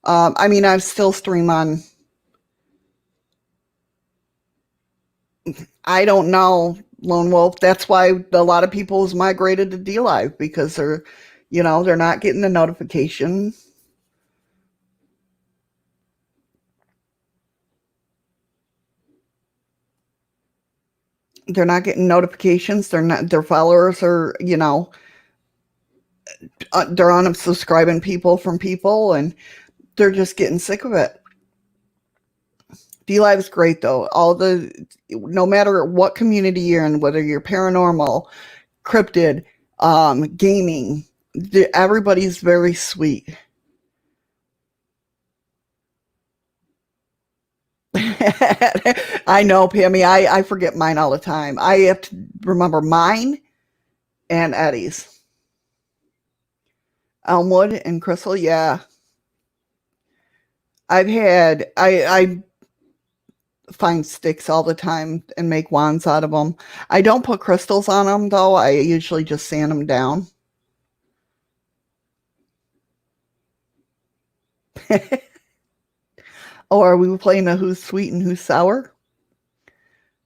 S1: I still stream on. I don't know, Lone Wolf. That's why a lot of people has migrated to D Live because they're not getting the notification. They're not getting notifications. Their followers are, they're unsubscribing people from people and they're just getting sick of it. D Live is great though. No matter what community you're in, whether you're paranormal, cryptid, gaming, everybody's very sweet. I know, Pammy. I forget mine all the time. I have to remember mine and Eddie's. Elmwood and Crystal, yeah. I find sticks all the time and make wands out of them. I don't put crystals on them, though. I usually just sand them down. Oh, are we playing a who's sweet and who's sour?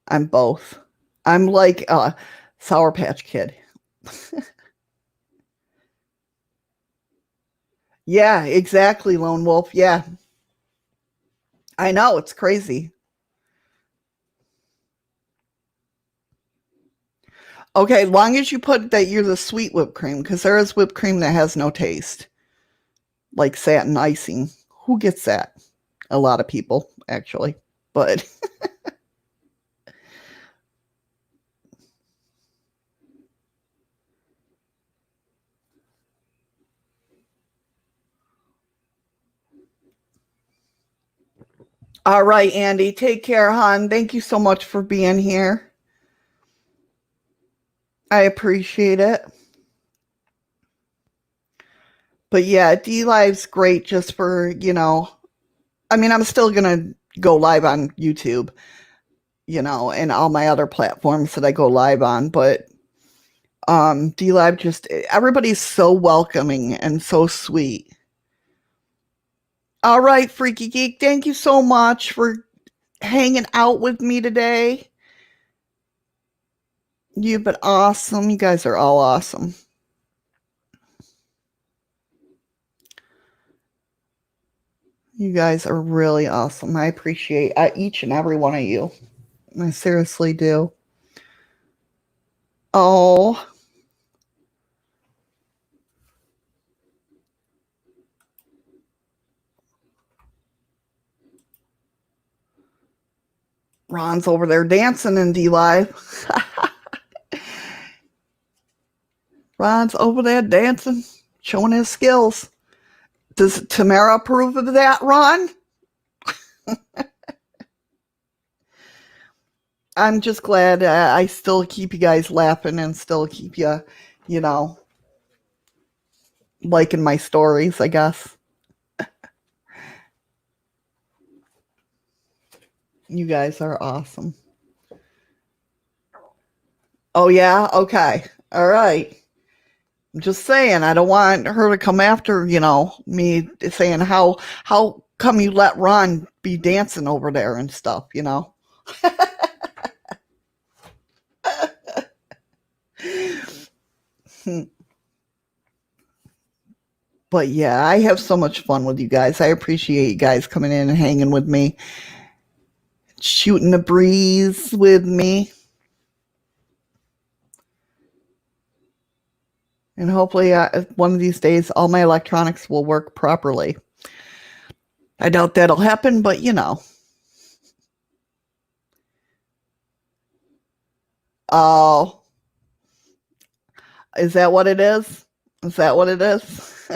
S1: I'm both. I'm like a Sour Patch Kid. Yeah, exactly, Lone Wolf. Yeah. I know, it's crazy. Okay, long as you put that you're the sweet whipped cream, because there is whipped cream that has no taste, like satin icing. Who gets that? A lot of people, actually. But all right, Andy, take care, hon. Thank you so much for being here. I appreciate it. But yeah, D Live's great just for, I mean, I'm still going to go live on YouTube, and all my other platforms that I go live on, but D Live just everybody's so welcoming and so sweet. All right, Freaky Geek, thank you so much for hanging out with me today. You've been awesome. You guys are all awesome. You guys are really awesome. I appreciate each and every one of you. I seriously do. Oh. Ron's over there dancing in D Live. Ron's over there dancing, showing his skills. Does Tamara approve of that, Ron? I'm just glad I still keep you guys laughing and still keep you, liking my stories, I guess. You guys are awesome. Oh, yeah? Okay. All right. I'm just saying, I don't want her to come after, me saying how come you let Ron be dancing over there and stuff, But yeah, I have so much fun with you guys. I appreciate you guys coming in and hanging with me, shooting the breeze with me. And hopefully, one of these days, all my electronics will work properly. I doubt that'll happen, but Oh, is that what it is? Is that what it is?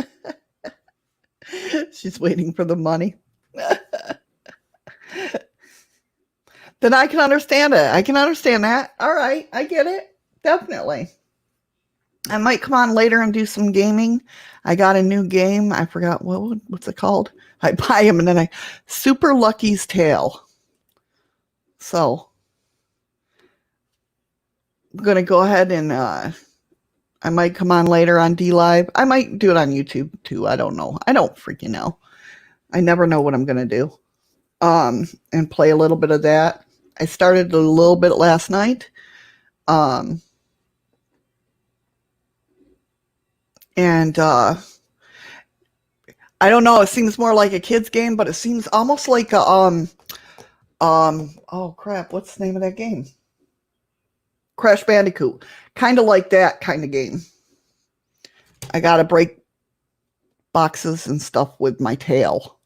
S1: She's waiting for the money. Then I can understand it. I can understand that. All right, I get it. Definitely. I might come on later and do some gaming. I got a new game. I forgot what's it called. I buy them and then I Super Lucky's Tale. So I'm gonna go ahead and I might come on later on D Live. I might do it on YouTube too. I don't know. I don't freaking know. I never know what I'm gonna do. And play a little bit of that. I started a little bit last night. And I don't know, it seems more like a kid's game, but it seems almost like a oh crap, what's the name of that game? Crash Bandicoot. Kind of like that kind of game. I gotta break boxes and stuff with my tail.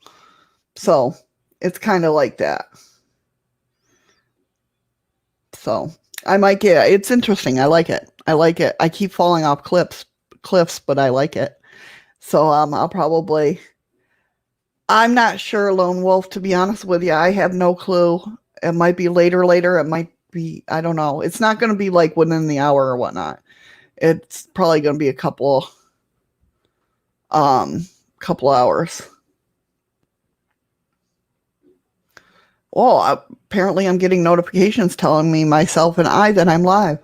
S1: So it's kind of like that. So I might get it's interesting. I like it. I like it. I keep falling off cliffs, but I like it. So I'll probably I'm not sure, Lone Wolf, to be honest with you. I have no clue. It might be later. It might be, I don't know. It's not going to be like within the hour or whatnot. It's probably going to be a couple hours. Oh, apparently I'm getting notifications telling me myself and I that I'm live.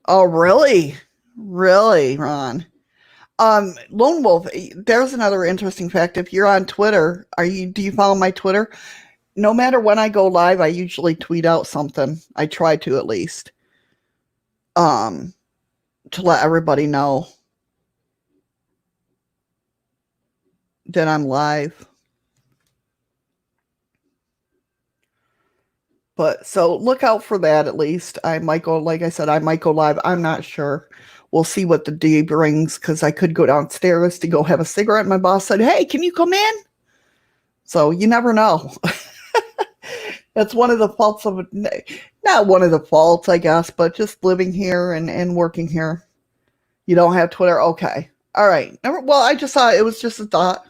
S1: Oh, really? Really, Ron? Lone Wolf, there's another interesting fact. If you're on Twitter, do you follow my Twitter? No matter when I go live, I usually tweet out something. I try to at least. Um, to let everybody know that I'm live. But so look out for that at least. I might go, like I said, I might go live. I'm not sure. We'll see what the day brings because I could go downstairs to go have a cigarette. My boss said, "Hey, can you come in?" So you never know. That's one of the faults of not one of the faults, I guess, but just living here and working here. You don't have Twitter? Okay. All right. Well, I just thought it was just a thought,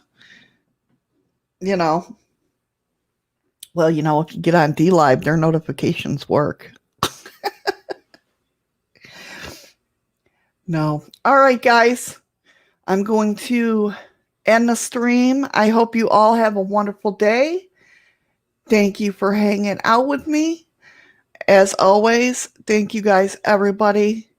S1: you know. Well, if you get on DLive, their notifications work. No. All right, guys. I'm going to end the stream. I hope you all have a wonderful day. Thank you for hanging out with me. As always, thank you guys, everybody.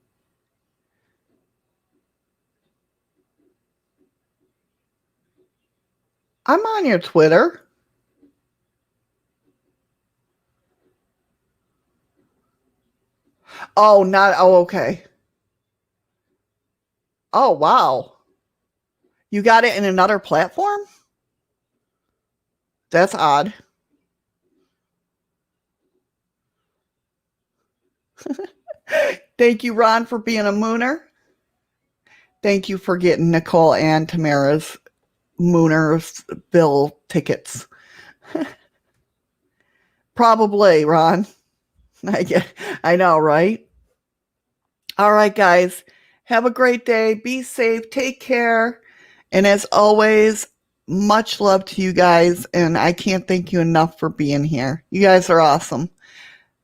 S1: I'm on your Twitter. Oh, okay. Oh, wow. You got it in another platform? That's odd. Thank you, Ron, for being a mooner. Thank you for getting Nicole and Tamara's Mooners bill tickets. Probably, Ron. I know, right? All right, guys. Have a great day. Be safe. Take care. And as always, much love to you guys. And I can't thank you enough for being here. You guys are awesome.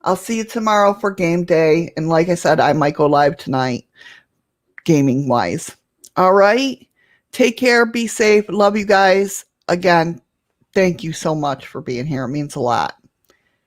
S1: I'll see you tomorrow for game day. And like I said, I might go live tonight, gaming wise. All right. Take care. Be safe. Love you guys. Again, thank you so much for being here. It means a lot.